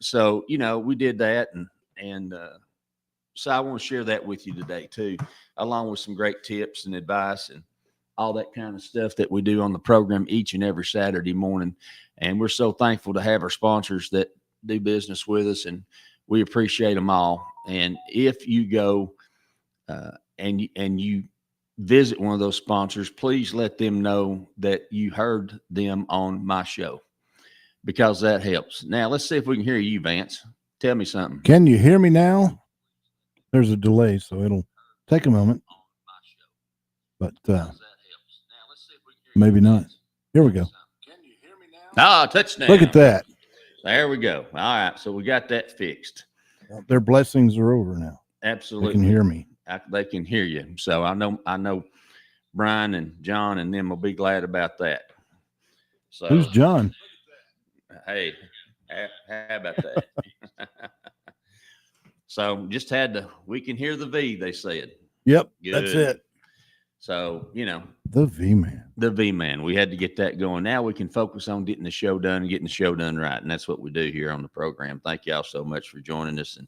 So we did that, and so I want to share that with you today too, along with some great tips and advice and all that kind of stuff that we do on the program each and every Saturday morning. And we're so thankful to have our sponsors that do business with us, and we appreciate them all. And if you go and you visit one of those sponsors, please let them know that you heard them on my show, because that helps. Now, let's see if we can hear you, Vance. Tell me something. Can you hear me now? There's a delay, so it'll take a moment. But maybe not. Here we go. Can you hear me now? Touchdown. Look at that. There we go. All right. So we got that fixed. Their blessings are over now. Absolutely. They can hear me. They can hear you. So I know Brian and John and them will be glad about that. So who's John? Hey, how about that? So just we can hear the V, they said. Yep. Good. That's it. So, the V-Man. The V-Man. We had to get that going. Now we can focus on getting the show done and getting the show done right. And that's what we do here on the program. Thank y'all so much for joining us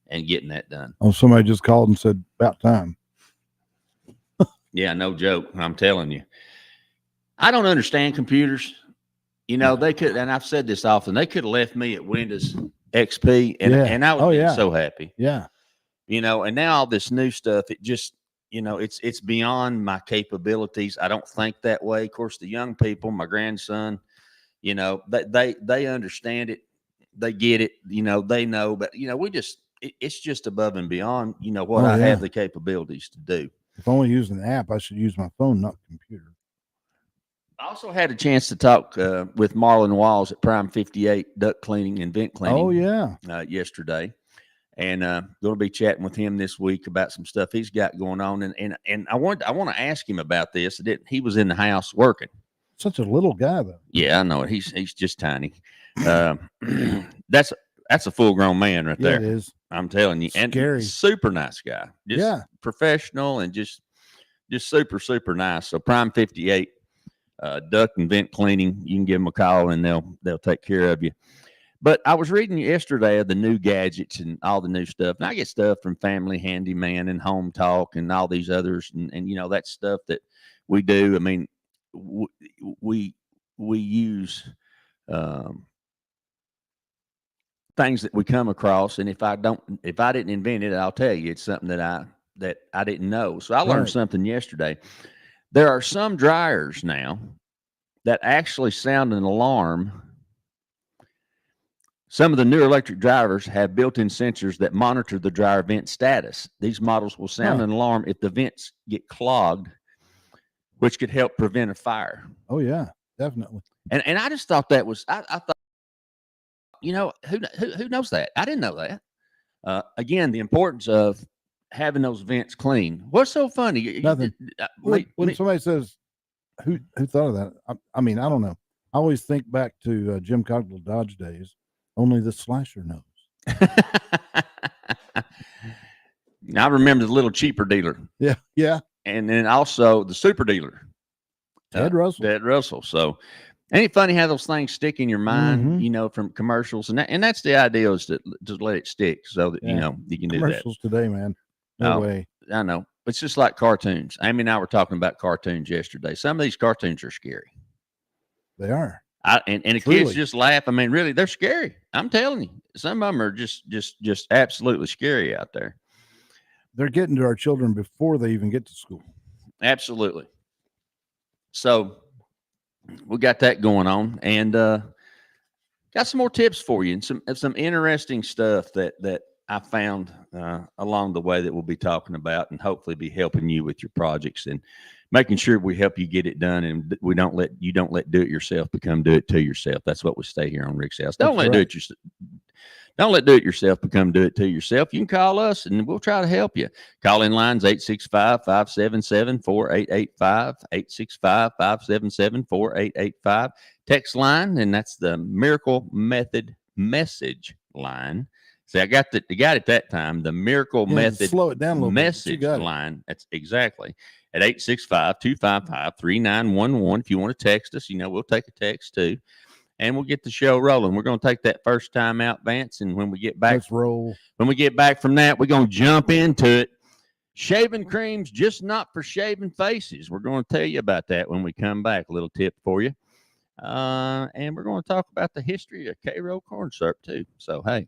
and getting that done. Oh, somebody just called and said, about time. Yeah, no joke. I'm telling you. I don't understand computers. They could, and I've said this often, they could have left me at Windows XP and I would be so happy. Yeah. And now all this new stuff, it just, it's beyond my capabilities. I don't think that way. Of course, the young people, my grandson, they understand it. They get it, they know, but it's just above and beyond, what I have the capabilities to do. If only using the app, I should use my phone, not computer. I also had a chance to talk with Marlon Walls at Prime 58 Duct Cleaning and Vent Cleaning. Oh, yeah. Yesterday. And going to be chatting with him this week about some stuff he's got going on. And I want to ask him about this. He was in the house working. Such a little guy, though. Yeah, I know it. He's just tiny. That's a full-grown man right there. It is. I'm telling you. And scary. Super nice guy. Just professional and just super, super nice. So Prime 58. Duct and Vent Cleaning, you can give them a call and they'll take care of you. But I was reading yesterday of the new gadgets and all the new stuff, and I get stuff from Family Handyman and Home Talk and all these others, and that stuff that we do. I mean, we use things that we come across, and if I didn't invent it, I'll tell you it's something that I didn't know. So I learned something yesterday. There are some dryers now that actually sound an alarm. Some of the new electric dryers have built-in sensors that monitor the dryer vent status. These models will sound an alarm if the vents get clogged, which could help prevent a fire. Oh, yeah, definitely. And I just thought that was, I thought, who knows that? I didn't know that. Again, the importance of having those vents clean. What's so funny? Nothing. When somebody says, who thought of that? I mean, I don't know. I always think back to Jim Cogdill Dodge days. Only the slasher knows. I remember the little cheaper dealer. Yeah, yeah. And then also the super dealer. Ted Russell. So ain't it funny how those things stick in your mind, from commercials? And that's the idea, is to just let it stick so that, you can do that. Commercials today, man. No way. I know. It's just like cartoons. Amy and I were talking about cartoons yesterday. Some of these cartoons are scary. They are. And the kids just laugh. I mean, really, they're scary. I'm telling you. Some of them are just absolutely scary out there. They're getting to our children before they even get to school. Absolutely. So we got that going on, and got some more tips for you, and some interesting stuff that I found along the way that we'll be talking about, and hopefully be helping you with your projects and making sure we help you get it done, and we don't let do it yourself become do it to yourself. That's what we say here on Rick's House. Don't let do it yourself. Don't let do it yourself become do it to yourself. You can call us and we'll try to help you. Call in lines 865-577-4885, 865-577-4885. Text line, and that's the Miracle Method message line. See, I got it that time. The Miracle Method slow it down a little message line. That's exactly at 865-255-3911. If you want to text us, we'll take a text too. and we'll get the show rolling. We're going to take that first time out, Vance, and when we get back, Let's roll. When we get back from that, we're going to jump into it. Shaving creams, just not for shaving faces. We're going to tell you about that when we come back. A little tip for you. And we're going to talk about the history of K-Roll corn syrup, too. So, hey,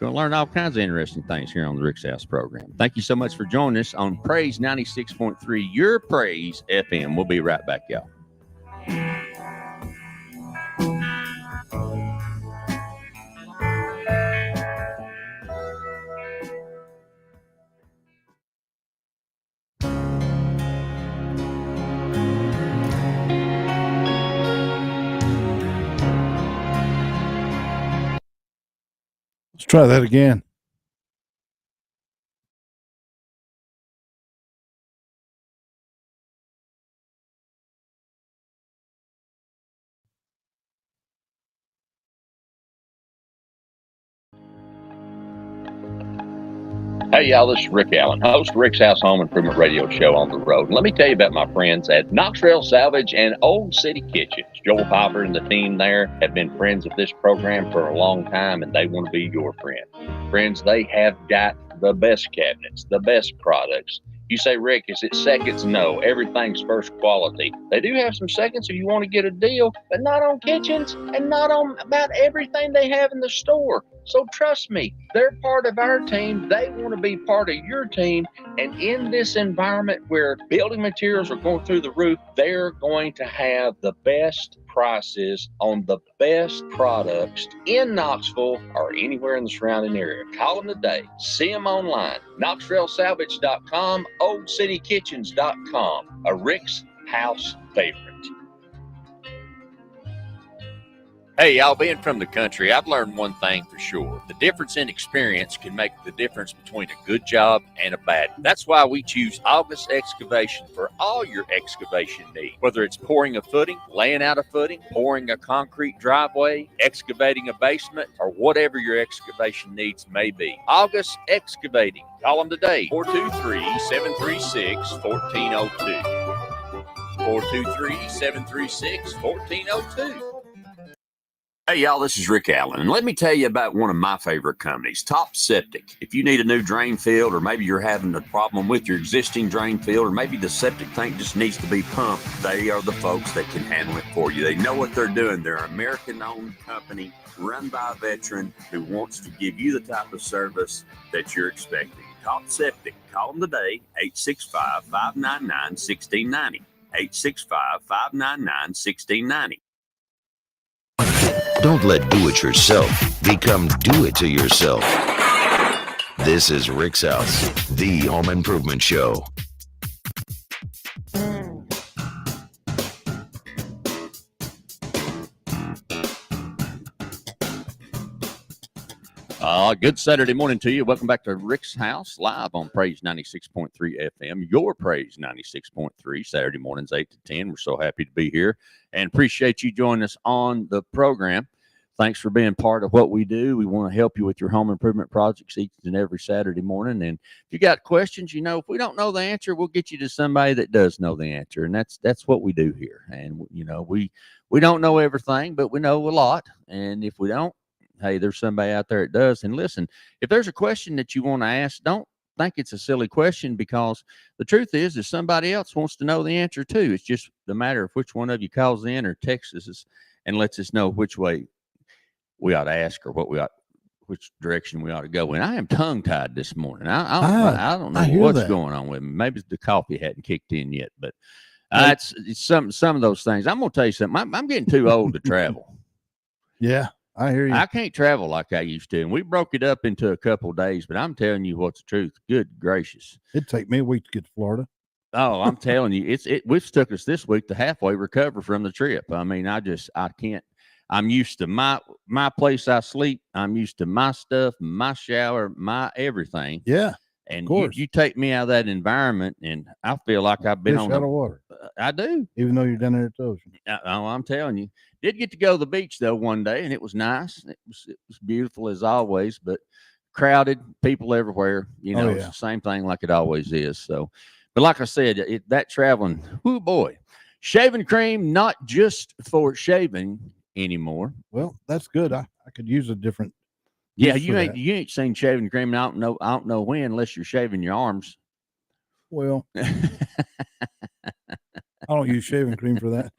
we're going to learn all kinds of interesting things here on the Rick's House program. Thank you so much for joining us on Praise 96.3, your Praise FM. We'll be right back, y'all. Let's try that again. Hey, y'all, this is Rick Allen, host of Rick's House Home Improvement Radio Show on the road. And let me tell you about my friends at Knox Rail Salvage and Old City Kitchens. Joel Popper and the team there have been friends of this program for a long time, and they want to be your friend. Friends, they have got the best cabinets, the best products. You say, Rick, is it seconds? No, everything's first quality. They do have some seconds if you want to get a deal, but not on kitchens and not on about everything they have in the store. So trust me, they're part of our team. They want to be part of your team. And in this environment where building materials are going through the roof, they're going to have the best prices on the best products in Knoxville or anywhere in the surrounding area. Call them today. See them online. KnoxRailSalvage.com, OldCityKitchens.com. A Rick's House favorite. Hey, y'all, being from the country, I've learned one thing for sure. The difference in experience can make the difference between a good job and a bad one. That's why we choose August Excavation for all your excavation needs. Whether it's pouring a footing, laying out a footing, pouring a concrete driveway, excavating a basement, or whatever your excavation needs may be. August Excavating. Call them today, 423-736-1402. 423-736-1402. Hey, y'all, this is Rick Allen, and let me tell you about one of my favorite companies, Top Septic. If you need a new drain field, or maybe you're having a problem with your existing drain field, or maybe the septic tank just needs to be pumped, they are the folks that can handle it for you. They know what they're doing. They're an American-owned company run by a veteran who wants to give you the type of service that you're expecting. Top Septic. Call them today, 865-599-1690. 865-599-1690. Don't let do-it-yourself become do-it-to-yourself. This is Rick's House, the home improvement show. Good Saturday morning to you. Welcome back to Rick's House, live on Praise 96.3 FM, your Praise 96.3, Saturday mornings, 8 to 10. We're so happy to be here and appreciate you joining us on the program. Thanks for being part of what we do. We want to help you with your home improvement projects each and every Saturday morning. And if you got questions, you know, if we don't know the answer, we'll get you to somebody that does know the answer. And that's what we do here. And, you know, we don't know everything, but we know a lot. And if we don't, hey, there's somebody out there that does. And listen, if there's a question that you want to ask, don't think it's a silly question, because the truth is somebody else wants to know the answer too. It's just the matter of which one of you calls in or texts us and lets us know which way we ought to ask or which direction we ought to go in. I am tongue-tied this morning. I don't know what's going on with me. Maybe the coffee hadn't kicked in yet, but it's some of those things. I'm going to tell you something. I'm getting too old to travel. Yeah. I hear you. I can't travel like I used to, and we broke it up into a couple of days, but I'm telling you what's the truth. Good gracious. It'd take me a week to get to Florida. Oh, I'm telling you, we've took us this week to halfway recover from the trip. I mean, I can't. I'm used to my place I sleep. I'm used to my stuff, my shower, my everything. Yeah. And you take me out of that environment, and I feel like I've been on the water. I do. Even though you're down there at the ocean. I'm telling you. Did get to go to the beach, though, one day, and it was nice. It was beautiful as always, but crowded, people everywhere. You know, It's the same thing like it always is. So, but like I said, that traveling, oh boy. Shaving cream, not just for shaving. anymore. Well, that's good. I could use a different. Yeah, use for that. you ain't seen shaving cream. And I don't know when, unless you're shaving your arms. Well, I don't use shaving cream for that.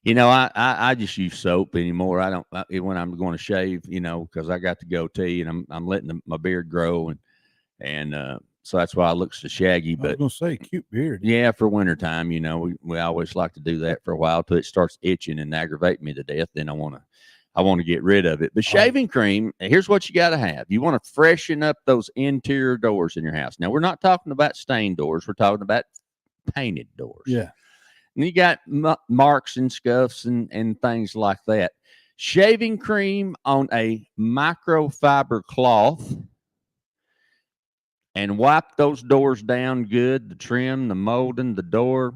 You know, I just use soap anymore. I don't when I'm going to shave, you know, because I got the goatee and I'm letting my beard grow and so that's why I look so shaggy. I was But gonna say cute beard. yeah, for wintertime, you know, we always like to do that for a while till it starts itching and aggravate me to death. Then I want to get rid of it. But shaving cream, here's what you got to have. You want to freshen up those interior doors in your house. Now, we're not talking about stained doors. We're talking about painted doors. Yeah. And you got marks and scuffs and things like that. Shaving cream on a microfiber cloth and wipe those doors down good, the trim, the molding, the door,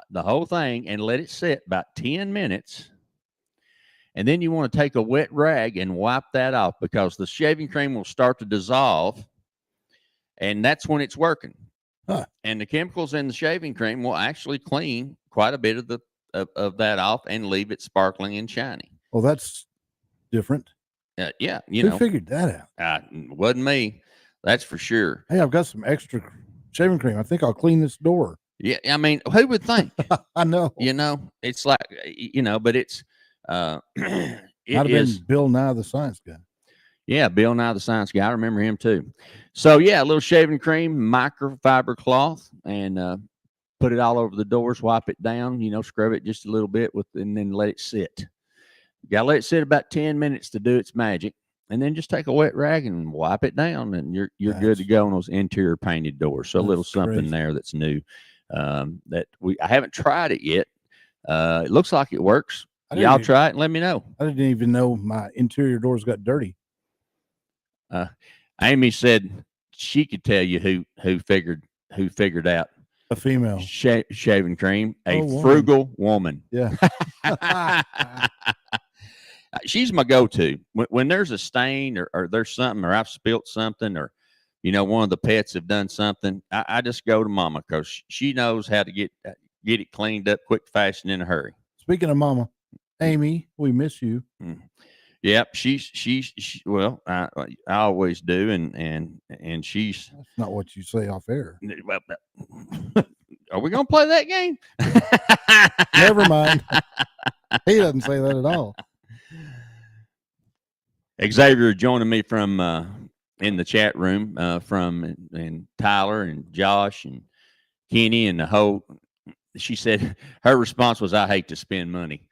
the whole thing, and let it sit about 10 minutes. And then you want to take a wet rag and wipe that off because the shaving cream will start to dissolve, and that's when it's working. Huh. And the chemicals in the shaving cream will actually clean quite a bit of that off and leave it sparkling and shiny. Well, that's different. Yeah, you Who know, figured that out? wasn't me. That's for sure. Hey, I've got some extra shaving cream. I think I'll clean this door. Yeah, I mean, who would think? I know. You know, it's like, you know, but it's Might it have is. been Bill Nye the Science Guy. Yeah, Bill Nye the Science Guy. I remember him too. So yeah, a little shaving cream, microfiber cloth, and put it all over the doors. Wipe it down. You know, scrub it just a little bit and then let it sit. You gotta let it sit about 10 minutes to do its magic, and then just take a wet rag and wipe it down, and you're good to go on those interior painted doors. So a little something crazy. there that's new. That I haven't tried it yet. It looks like it works. Y'all try it and let me know. I didn't even know my interior doors got dirty. Amy said she could tell you who figured out A female. shaving cream. A woman. frugal woman. Yeah. She's my go-to when there's a stain or there's something or I've spilt something or you know one of the pets have done something. I just go to Mama because she knows how to get it cleaned up quick, fast, and in a hurry. Speaking of Mama, Amy, we miss you. Yep, she's well, I always do, and she's. That's not what you say off air. Well, are we gonna play that game? Never mind. He doesn't say that at all. Xavier joining me from in the chat room from and Tyler and Josh and Kenny and the whole. She said her response was, "I hate to spend money."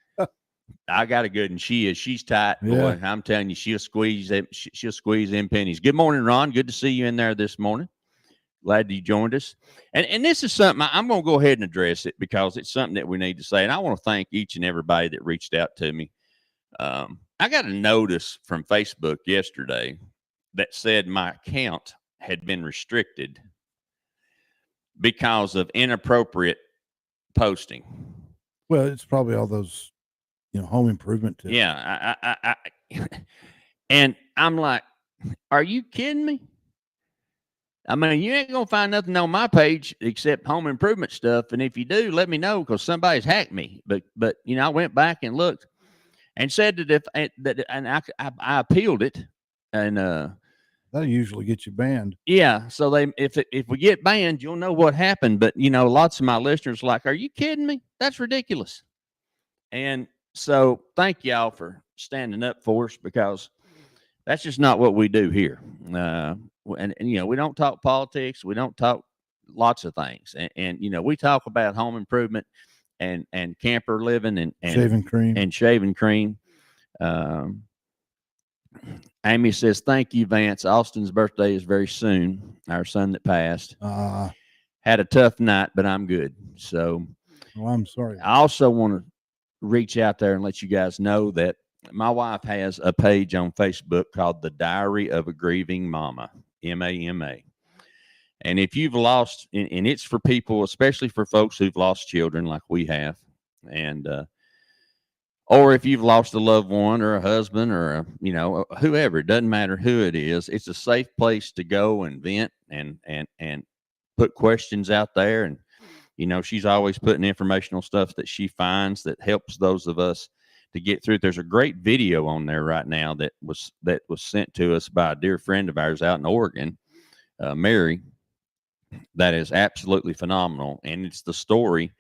I got a good, and she's tight. Yeah. Boy, I'm telling you, she'll squeeze in pennies. Good morning, Ron. Good to see you in there this morning. Glad you joined us. And this is something I'm going to go ahead and address it because it's something that we need to say. And I want to thank each and everybody that reached out to me. I got a notice from Facebook yesterday that said my account had been restricted because of inappropriate posting. Well, it's probably all those, home improvement tips. Yeah. I and I'm like, are you kidding me? I mean, you ain't going to find nothing on my page except home improvement stuff. And if you do, let me know because somebody's hacked me. But I went back and looked and said that I appealed it. And that'll usually get you banned. Yeah. So if we get banned, you'll know what happened. But, lots of my listeners are like, are you kidding me? That's ridiculous. And so thank y'all for standing up for us because that's just not what we do here. And we don't talk politics. We don't talk lots of things. And we talk about home improvement and camper living and shaving cream. Amy says, thank you, Vance. Austin's birthday is very soon. Our son that passed had a tough night, but I'm good. So I'm sorry. I also want to reach out there and let you guys know that my wife has a page on Facebook called The Diary of a Grieving Mama, MAMA. And if you've lost, and it's for people, especially for folks who've lost children like we have, and or if you've lost a loved one or a husband or whoever, it doesn't matter who it is. It's a safe place to go and vent and put questions out there. And You know, she's always putting informational stuff that she finds that helps those of us to get through. There's a great video on there right now that was sent to us by a dear friend of ours out in Oregon, Mary. That is absolutely phenomenal, and it's the story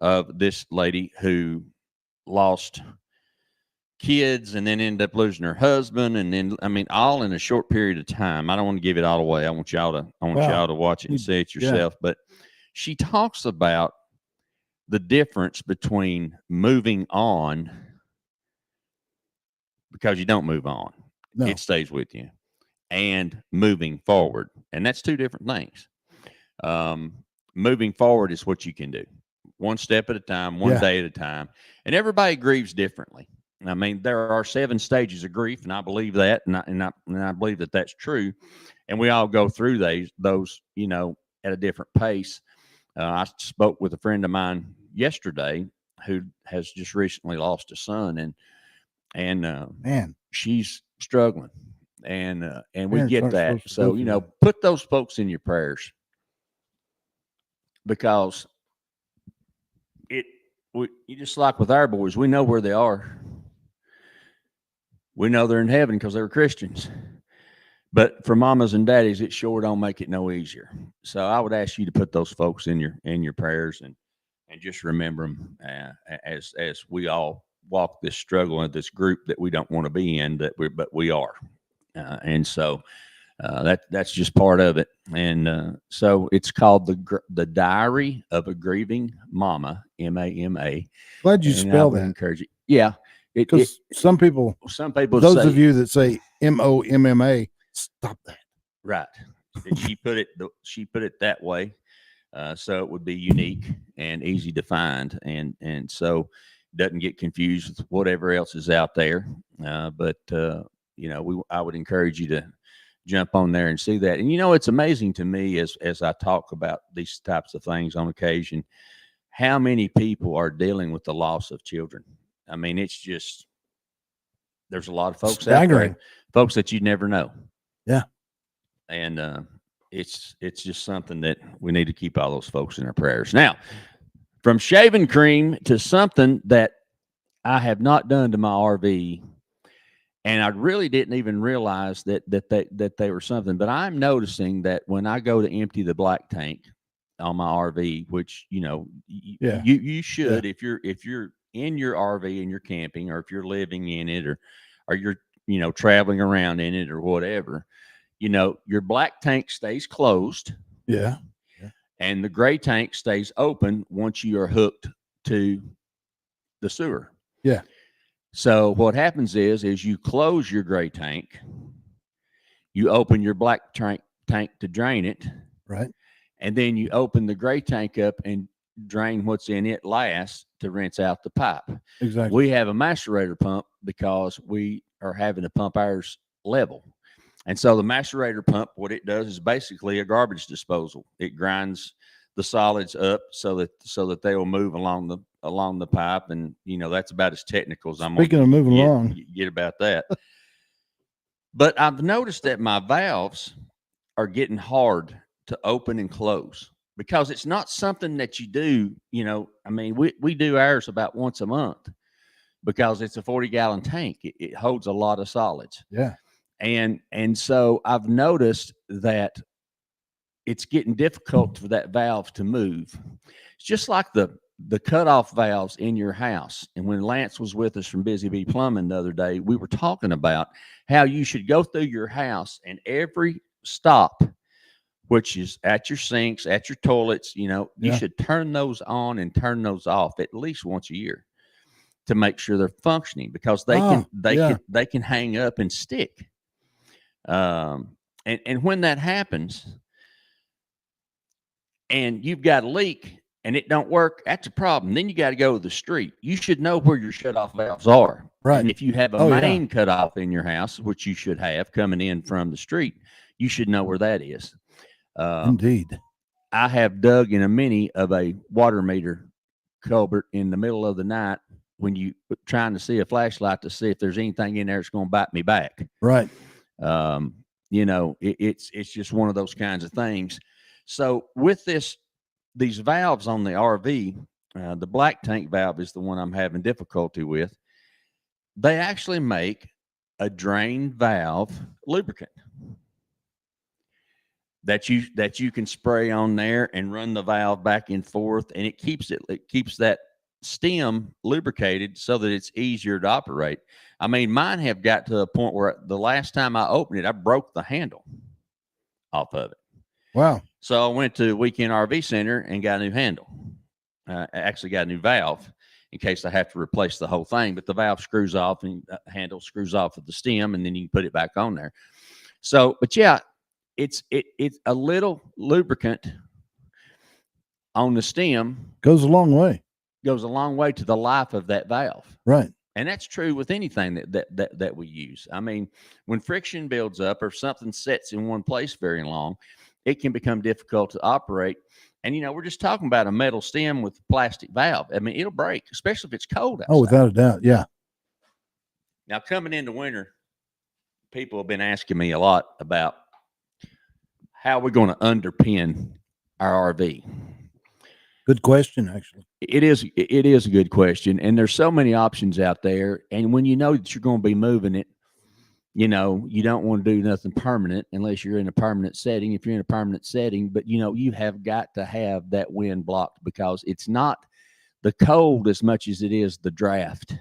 of this lady who lost kids and then ended up losing her husband, and then all in a short period of time. I don't want to give it all away. I want y'all to watch it and see it yourself. But she talks about the difference between moving on, because you don't move on, No. it stays with you, and moving forward, and that's two different things. Moving forward is what you can do, one step at a time, one day at a time, and everybody grieves differently. I mean, there are 7 stages of grief, and I believe that, and I believe that that's true, and we all go through those, you know, at a different pace. I spoke with a friend of mine yesterday who has just recently lost a son, and Man, she's struggling, and we Parents get aren't that. supposed to So, go you through know, that. put those folks in your prayers, because you just like with our boys, we know where they are. We know they're in heaven because they were Christians. But for mamas and daddies, it sure don't make it no easier. So I would ask you to put those folks in your prayers, and just remember them as we all walk this struggle in this group that we don't want to be in, but we are. And so that's just part of it. And so it's called the Diary of a Grieving Mama, MAMA. glad you And I spell would that, encourage you. Yeah. because some people, Those those of you that say MOMMA, stop that. right. And she put it that way, so it would be unique and easy to find, and so doesn't get confused with whatever else is out there. But you know, I would encourage you to jump on there and see that. And you know, it's amazing to me as I talk about these types of things on occasion, how many people are dealing with the loss of children. I mean, it's just, there's a lot of folks out Staggering. there, folks that you never know. Yeah. And it's just something that we need to keep all those folks in our prayers. Now, from shaving cream to something that I have not done to my RV, and I really didn't even realize that they were something, but I'm noticing that when I go to empty the black tank on my RV, which, you know, you should, if you're in your RV and you're camping, or if you're living in it, or you're, you know, traveling around in it or whatever, you know, your black tank stays closed. Yeah. And the gray tank stays open once you are hooked to the sewer. Yeah. So what happens is you close your gray tank, you open your black tank to drain it. Right. And then you open the gray tank up and drain what's in it last to rinse out the pipe. Exactly. We have a macerator pump because we are having to pump ours level. And so the macerator pump, what it does is basically a garbage disposal. It grinds the solids up so that they will move along the pipe. And, you know, that's about as technical as I'm Speaking of moving along, get about that. But I've noticed that my valves are getting hard to open and close, because it's not something that you do, you know. I mean, we do ours about once a month because it's a 40-gallon tank. It holds a lot of solids. yeah. And so I've noticed that it's getting difficult for that valve to move. It's just like the cutoff valves in your house. And when Lance was with us from Busy Bee Plumbing the other day, we were talking about how you should go through your house, and every stop, which is at your sinks, at your toilets, you know, you should turn those on and turn those off at least once a year to make sure they're functioning, because they can hang up and stick. And when that happens and you've got a leak and it don't work, that's a problem. Then you got to go to the street. You should know where your shutoff valves are. Right. And if you have a main cutoff in your house, which you should have coming in from the street, you should know where that is. Indeed. I have dug in a mini of a water meter culvert in the middle of the night when you trying to see a flashlight to see if there's anything in there that's going to bite me back. Right. You know, it's just one of those kinds of things. So with this these valves on the RV, the black tank valve is the one I'm having difficulty with. They actually make a drain valve lubricant that you can spray on there and run the valve back and forth, and it keeps that stem lubricated so that it's easier to operate. I mean, mine have got to a point where the last time I opened it, I broke the handle off of it. Wow. So I went to Weekend RV Center and got a new handle. Actually got a new valve in case I have to replace the whole thing, but the valve screws off and the handle screws off of the stem, and then you can put it back on there. So, but yeah, it's a little lubricant on the stem Goes a long way. goes a long way to the life of that valve. Right. And that's true with anything that we use. I mean, when friction builds up or something sits in one place very long, it can become difficult to operate. And, we're just talking about a metal stem with a plastic valve. I mean, it'll break, especially if it's cold outside. Oh, without a doubt. Yeah. Now, coming into winter, people have been asking me a lot about how we're going to underpin our RV. Good question, actually. It is a good question. And there's so many options out there. And when you know that you're going to be moving it, you don't want to do nothing permanent unless you're in a permanent setting. If you're in a permanent setting, but you have got to have that wind blocked, because it's not the cold as much as it is the draft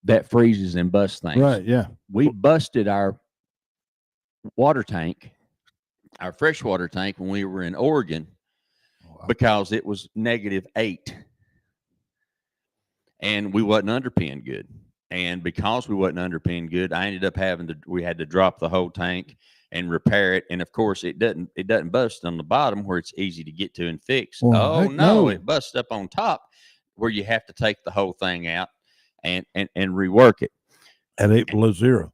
that freezes and busts things. Right. Yeah. We busted our water tank, our freshwater tank, when we were in Oregon, because it was -8 and we wasn't underpinned good. And because we wasn't underpinned good, I ended up we had to drop the whole tank and repair it. And of course it doesn't bust on the bottom where it's easy to get to and fix. Well, Oh heck no, no. it busts up on top where you have to take the whole thing out and rework it. At 8 below zero.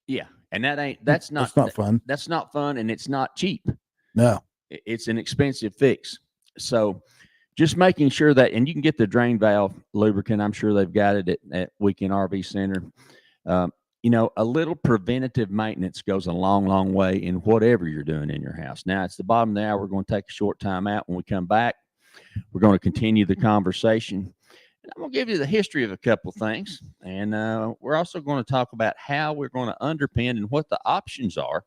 Yeah. And that's not fun. That's not fun, and it's not cheap. No. It's an expensive fix. So just making sure that, and you can get the drain valve lubricant. I'm sure they've got it at Weekend RV Center. A little preventative maintenance goes a long, long way in whatever you're doing in your house. Now, it's the bottom of the hour. We're going to take a short time out. When we come back, we're going to continue the conversation. I'm going to give you the history of a couple of things. And we're also going to talk about how we're going to underpin and what the options are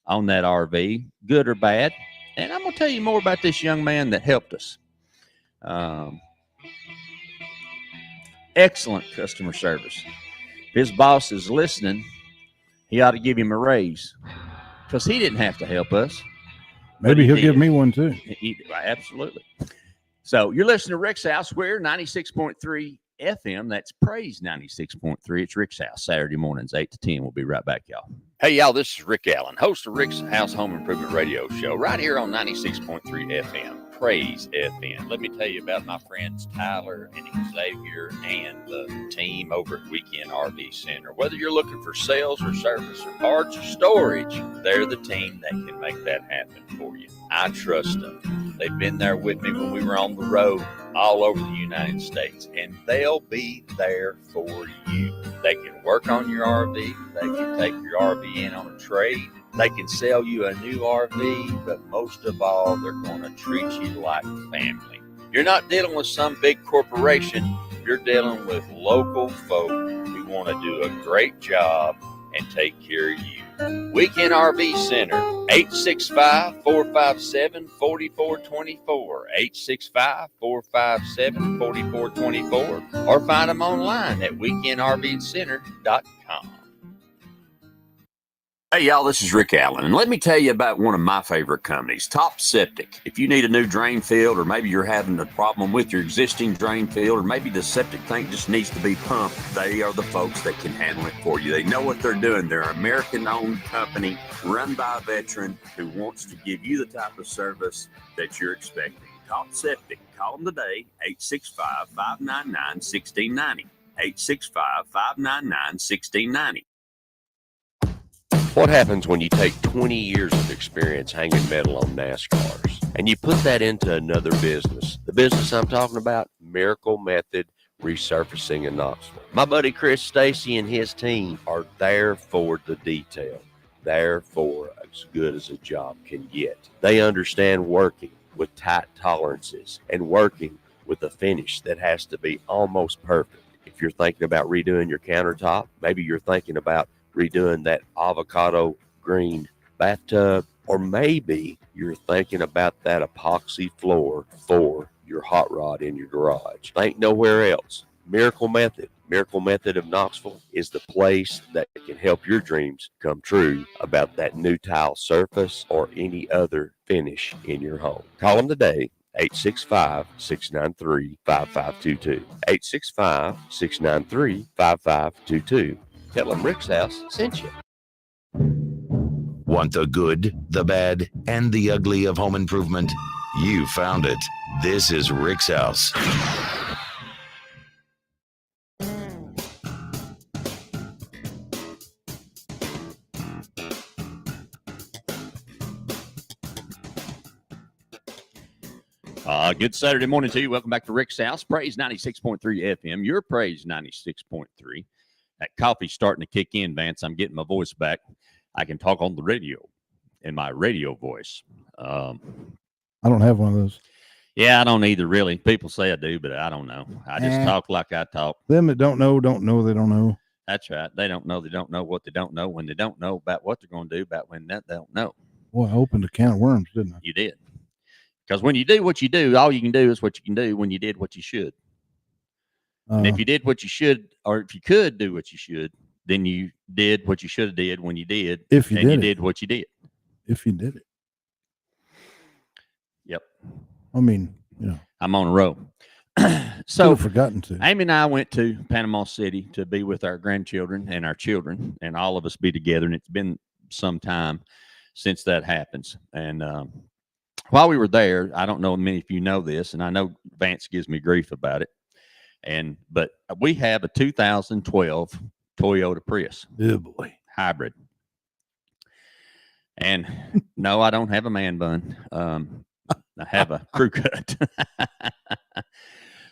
on that RV, good or bad. And I'm going to tell you more about this young man that helped us. Excellent customer service. If his boss is listening, he ought to give him a raise, because he didn't have to help us. Maybe he'll give me one too. Absolutely. So you're listening to Rick's House. We're 96.3 FM. That's Praise 96.3. It's Rick's House, Saturday mornings, 8 to 10. We'll be right back, y'all. Hey, y'all, this is Rick Allen, host of Rick's House Home Improvement Radio Show, right here on 96.3 FM, Praise FM. Let me tell you about my friends Tyler and Xavier and the team over at Weekend RV Center. Whether you're looking for sales or service or parts or storage, they're the team that can make that happen for you. I trust them. They've been there with me when we were on the road all over the United States, and they'll be there for you. They can work on your RV. They can take your RV in on a trade. They can sell you a new RV, but most of all, they're going to treat you like family. You're not dealing with some big corporation. You're dealing with local folk who want to do a great job and take care of you. Weekend RV Center, 865-457-4424, 865-457-4424, or find them online at weekendrvcenter.com. Hey, y'all, this is Rick Allen, and let me tell you about one of my favorite companies, Top Septic. If you need a new drain field, or maybe you're having a problem with your existing drain field, or maybe the septic tank just needs to be pumped, they are the folks that can handle it for you. They know what they're doing. They're an American-owned company run by a veteran who wants to give you the type of service that you're expecting. Top Septic. Call them today, 865-599-1690, 865-599-1690. What happens when you take 20 years of experience hanging metal on NASCARs and you put that into another business? The business I'm talking about, Miracle Method Resurfacing in Knoxville. My buddy Chris Stacy and his team are there for the detail, there for as good as a job can get. They understand working. with tight tolerances and working with a finish that has to be almost perfect. If you're thinking about redoing your countertop, maybe you're thinking about redoing that avocado green bathtub, or maybe you're thinking about that epoxy floor for your hot rod in your garage. Think nowhere else. Miracle Method of Knoxville is the place that can help your dreams come true about that new tile surface or any other finish in your home. Call them today, 865-693-5522. 865-693-5522. Tell them Rick's House sent you. Want the good, the bad, and the ugly of home improvement? You found it. This is Rick's House. Good Saturday morning to you. Welcome back to Rick's House. Praise 96.3 FM. Your Praise 96.3. That coffee's starting to kick in, Vance. I'm getting my voice back. I can talk on the radio in my radio voice. I don't have one of those. Yeah, I don't either, really. People say I do, but I don't know. I just talk like I talk. Them that don't know they don't know. That's right. They don't know what they don't know when they don't know about what they're going to do about when they don't know. Boy, I opened a can of worms, didn't I? You did. Because when you do what you do, all you can do is what you can do when you did what you should. And if you did what you should, or if you could do what you should, then you did what you should have did when you did. If you and did you it. did what you did. If you did it. Yep. I mean, you know. I'm on a roll. So So forgotten to. Amy and I went to Panama City to be with our grandchildren and our children, and all of us be together. And it's been some time since that happens. And while we were there, I don't know many of you know this, and I know Vance gives me grief about it. But we have a 2012 Toyota Prius Oh boy. hybrid. And no, I don't have a man bun. I have a crew cut.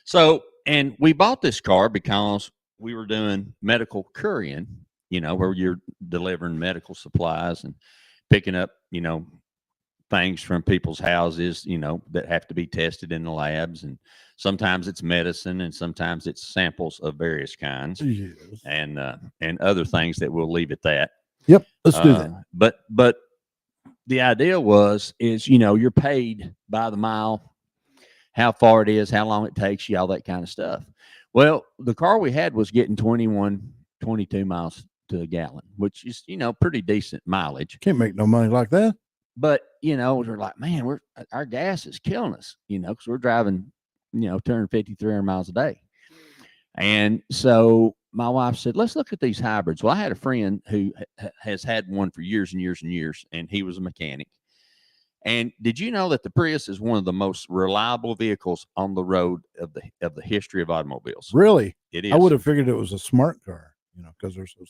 So, and we bought this car because we were doing medical couriering, where you're delivering medical supplies and picking up, things from people's houses, that have to be tested in the labs. And sometimes it's medicine and sometimes it's samples of various kinds Yes. and other things that we'll leave at that. Yep. Let's do that. But the idea is, you're paid by the mile, how far it is, how long it takes you, all that kind of stuff. Well, the car we had was getting 21, 22 miles to the gallon, which is, pretty decent mileage. Can't make no money like that. But, we're like, man, our gas is killing us, because we're driving, 250, 300 miles a day. And so my wife said, let's look at these hybrids. Well, I had a friend who has had one for years and years and years, and he was a mechanic. And did you know that the Prius is one of the most reliable vehicles on the road of the history of automobiles? Really? It is. I would have figured it was a smart car, because they're so smart.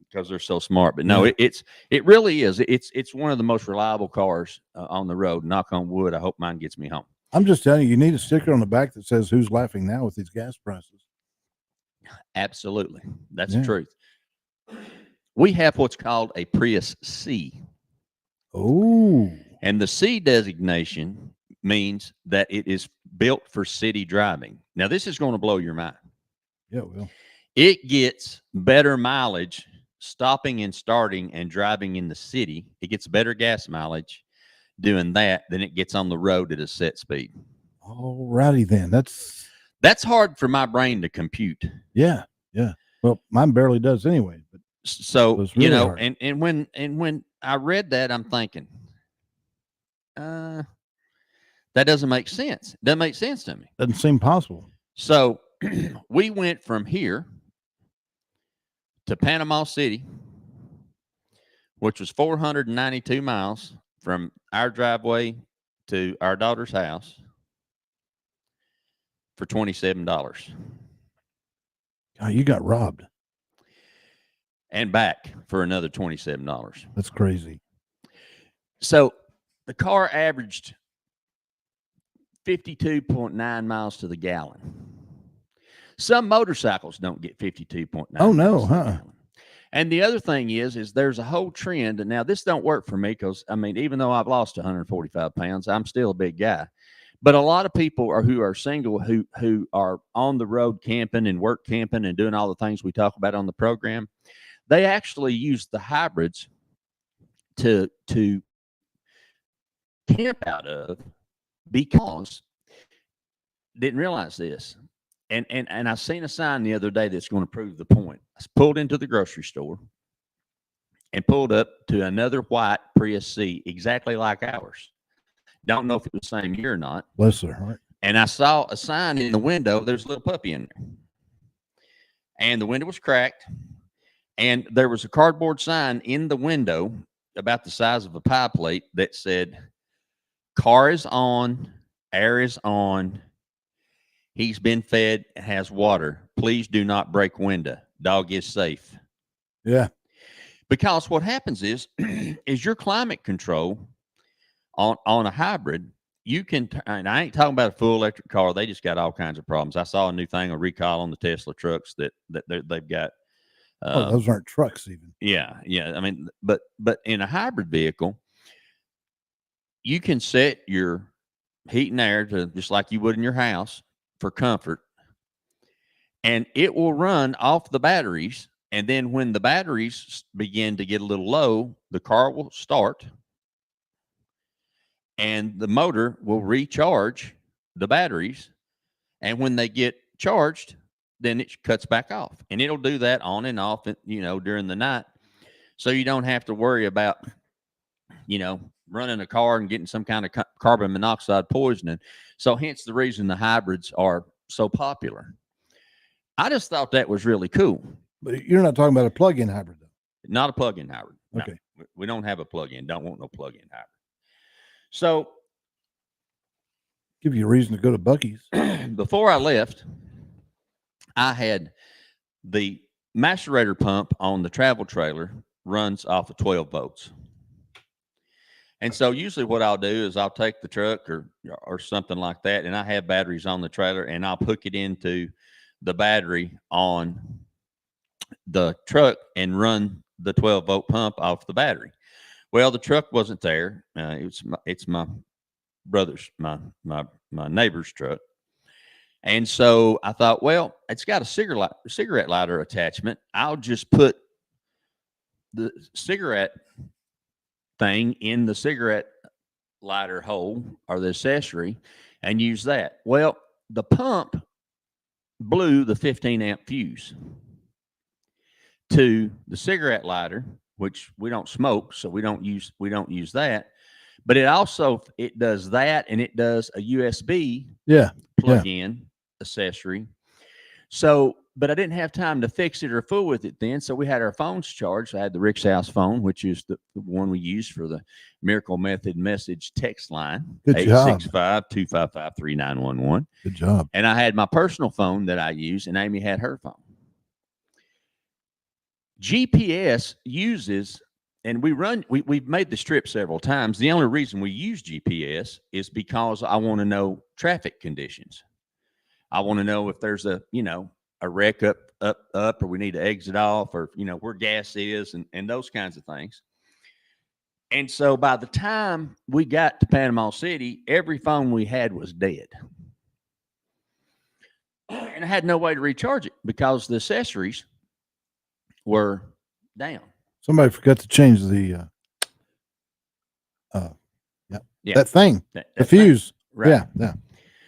Because they're so smart. But no, it really is. It's one of the most reliable cars on the road. Knock on wood. I hope mine gets me home. I'm just telling you, you need a sticker on the back that says "Who's laughing now" with these gas prices. Absolutely. That's Yeah. the truth. We have what's called a Prius C. Oh, And the C designation means that it is built for city driving. Now, this is going to blow your mind. yeah, well, It gets better mileage stopping and starting and driving in the city. It gets better gas mileage doing that than it gets on the road at a set speed. all righty then. That's hard for my brain to compute. Yeah. Well, mine barely does anyway. But So, it's really hard. and when I read that, I'm thinking, that doesn't make sense. Doesn't make sense to me. doesn't seem possible. So we went from here to Panama City, which was 492 miles from our driveway to our daughter's house for $27 God, you got robbed. and back for another $27. That's crazy. So the car averaged 52.9 miles to the gallon. Some motorcycles don't get 52.9. Oh, no, miles to the huh? gallon. And the other thing is there's a whole trend. And now this don't work for me because, even though I've lost 145 pounds, I'm still a big guy. But a lot of people who are single, who are on the road camping and work camping and doing all the things we talk about on the program, they actually use the hybrids to camp out of, because didn't realize this. And I seen a sign the other day that's going to prove the point. I pulled into the grocery store and pulled up to another white Prius C, exactly like ours. Don't know if it was the same year or not. Bless her heart. And I saw a sign in the window. There's a little puppy in there. And the window was cracked. And there was a cardboard sign in the window about the size of a pie plate that said, "Car is on, air is on. He's been fed and has water. Please do not break window. Dog is safe." Yeah. Because what happens is your climate control on a hybrid, you can, and I ain't talking about a full electric car. They just got all kinds of problems. I saw a new thing, a recall on the Tesla trucks that they've got. Those aren't trucks even. Yeah. I mean, but in a hybrid vehicle, you can set your heat and air to just like you would in your house for comfort, and it will run off the batteries. And then when the batteries begin to get a little low, the car will start and the motor will recharge the batteries. And when they get charged, then it cuts back off, and it'll do that on and off, during the night. So you don't have to worry about, running a car and getting some kind of carbon monoxide poisoning. So hence the reason the hybrids are so popular. I just thought that was really cool. But you're not talking about a plug-in hybrid, though. Not a plug-in hybrid. No, Okay. we don't have a plug-in. Don't want no plug-in hybrid. So Give you a reason to go to Buc-ee's. before I left, I had the macerator pump on the travel trailer runs off of 12 volts. And so usually what I'll do is I'll take the truck or something like that, and I have batteries on the trailer, and I'll hook it into the battery on the truck and run the 12-volt pump off the battery. Well, the truck wasn't there. It's my brother's, my neighbor's truck. And so I thought, well, it's got a cigarette lighter attachment. I'll just put the cigarette thing in the cigarette lighter hole or the accessory and use that. Well, the pump blew the 15 amp fuse to the cigarette lighter, which we don't smoke, so we don't use that. But it does that, and it does a USB plug-in accessory. So, but I didn't have time to fix it or fool with it then. So we had our phones charged. I had the Rick's House phone, which is the one we use for the Miracle Method message text line. Good job. 865-255-3911. Good job. And I had my personal phone that I use, and Amy had her phone. GPS uses, and we've made the trip several times. The only reason we use GPS is because I want to know traffic conditions. I want to know if there's a wreck up, or we need to exit off, or, where gas is, and those kinds of things. And so by the time we got to Panama City, every phone we had was dead. And I had no way to recharge it because the accessories were down. Somebody forgot to change the that thing, the fuse. Right. Yeah.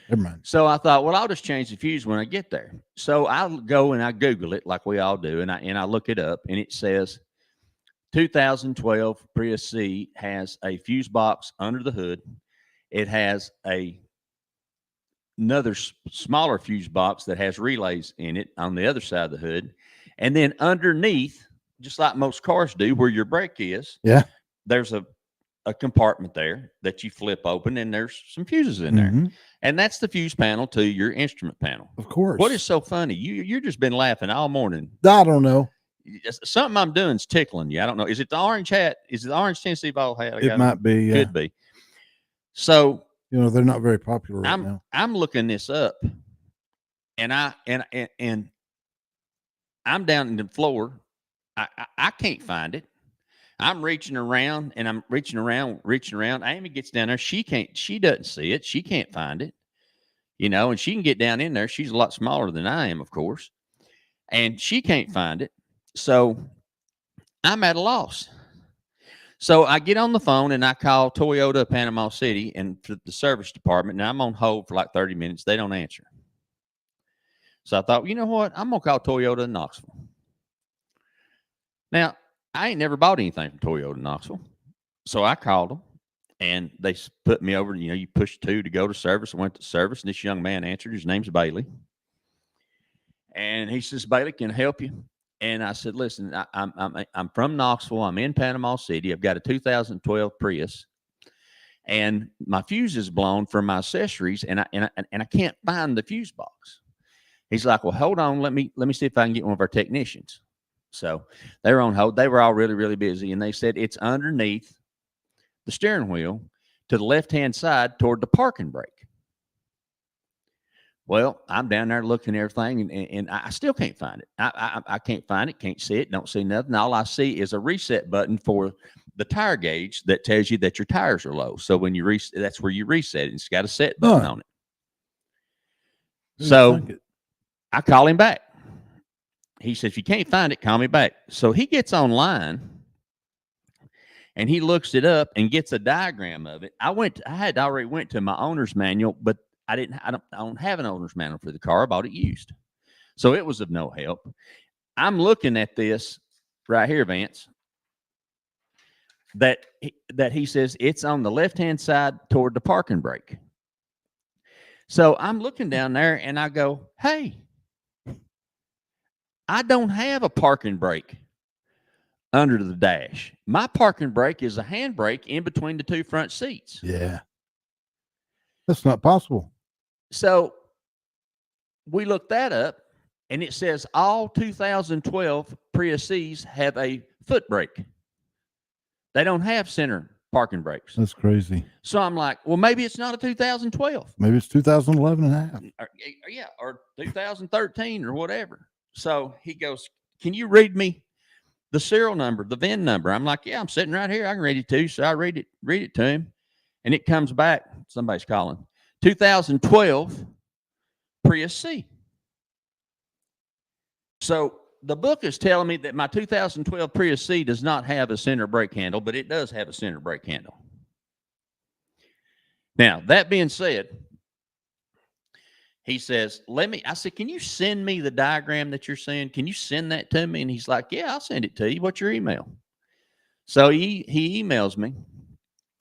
Never mind. So I thought, well, I'll just change the fuse when I get there. So I'll go and I Google it like we all do, and I look it up, and it says 2012 Prius C has a fuse box under the hood. It has another smaller fuse box that has relays in it on the other side of the hood. And then underneath, just like most cars do, where your brake is, there's a compartment there that you flip open, and there's some fuses in there. And that's the fuse panel to your instrument panel. Of course. What is so funny? You're just been laughing all morning. I don't know. Something I'm doing is tickling you. I don't know. Is it the orange hat? Is it the orange Tennessee ball hat? It might be. Could be. So they're not very popular right now. I'm looking this up, and I'm down in the floor. I can't find it. I'm reaching around and I'm reaching around. Amy gets down there. She doesn't see it. She can't find it, and she can get down in there. She's a lot smaller than I am, of course, and she can't find it. So I'm at a loss. So I get on the phone and I call Toyota Panama City and the service department. Now I'm on hold for like 30 minutes. They don't answer. So I thought, you know what? I'm going to call Toyota in Knoxville. Now, I ain't never bought anything from Toyota in Knoxville. So I called them and they put me over. You push 2 to go to service. I went to service and this young man answered. His name's Bailey. And he says, Bailey, can I help you? And I said, listen, I'm from Knoxville. I'm in Panama City. I've got a 2012 Prius, and my fuse is blown from my accessories, and I can't find the fuse box. He's like, well, hold on. Let me see if I can get one of our technicians. So they were on hold. They were all really, really busy, and they said it's underneath the steering wheel to the left-hand side toward the parking brake. Well, I'm down there looking at everything, and I still can't find it. I can't find it, can't see it, don't see nothing. All I see is a reset button for the tire gauge that tells you that your tires are low. So when you reset, that's where you reset it. It's got a set button on it. So I call him back. He says, if you can't find it, call me back. So he gets online, and he looks it up and gets a diagram of it. I had already went to my owner's manual, but I don't have an owner's manual for the car. I bought it used. So it was of no help. I'm looking at this right here, Vance, that he says it's on the left-hand side toward the parking brake. So I'm looking down there and I go, hey, I don't have a parking brake under the dash. My parking brake is a handbrake in between the 2 front seats. Yeah. That's not possible. So we looked that up, and it says all 2012 Prius C's have a foot brake. They don't have center parking brakes. That's crazy. So I'm like, well, maybe it's not a 2012. Maybe it's 2011 and a half. Or 2013 or whatever. So he goes, can you read me the serial number, the VIN number? I'm like, yeah, I'm sitting right here. I can read it to you. So I read it to him, and it comes back. Somebody's calling. 2012 Prius C. So the book is telling me that my 2012 Prius C does not have a center brake handle, but it does have a center brake handle. Now, that being said, he says, I said, can you send me the diagram that you're seeing? Can you send that to me? And he's like, yeah, I'll send it to you. What's your email? So he emails me,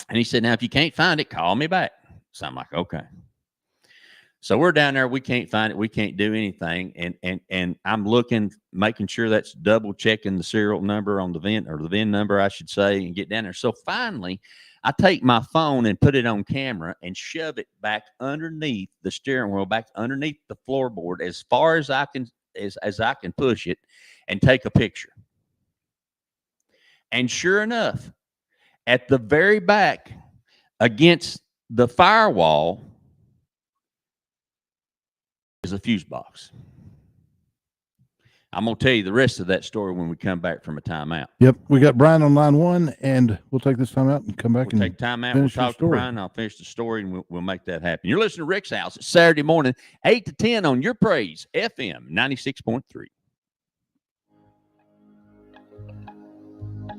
and he said, now, if you can't find it, call me back. So I'm like, okay. So we're down there. We can't find it. We can't do anything. And I'm looking, making sure that's double checking the serial number on the VIN, or the VIN number, I should say, and get down there. So finally, I take my phone and put it on camera and shove it back underneath the steering wheel, back underneath the floorboard as far as I can, as I can push it, and take a picture. And sure enough, at the very back against the firewall is a fuse box. I'm going to tell you the rest of that story when we come back from a timeout. Yep. We got Brian on line 1, and we'll take this time out and come back We'll and take time out. We'll finish your talk to story. Brian. I'll finish the story, and we'll make that happen. You're listening to Rick's House. It's Saturday morning, 8 to 10 on Your Praise, FM 96.3.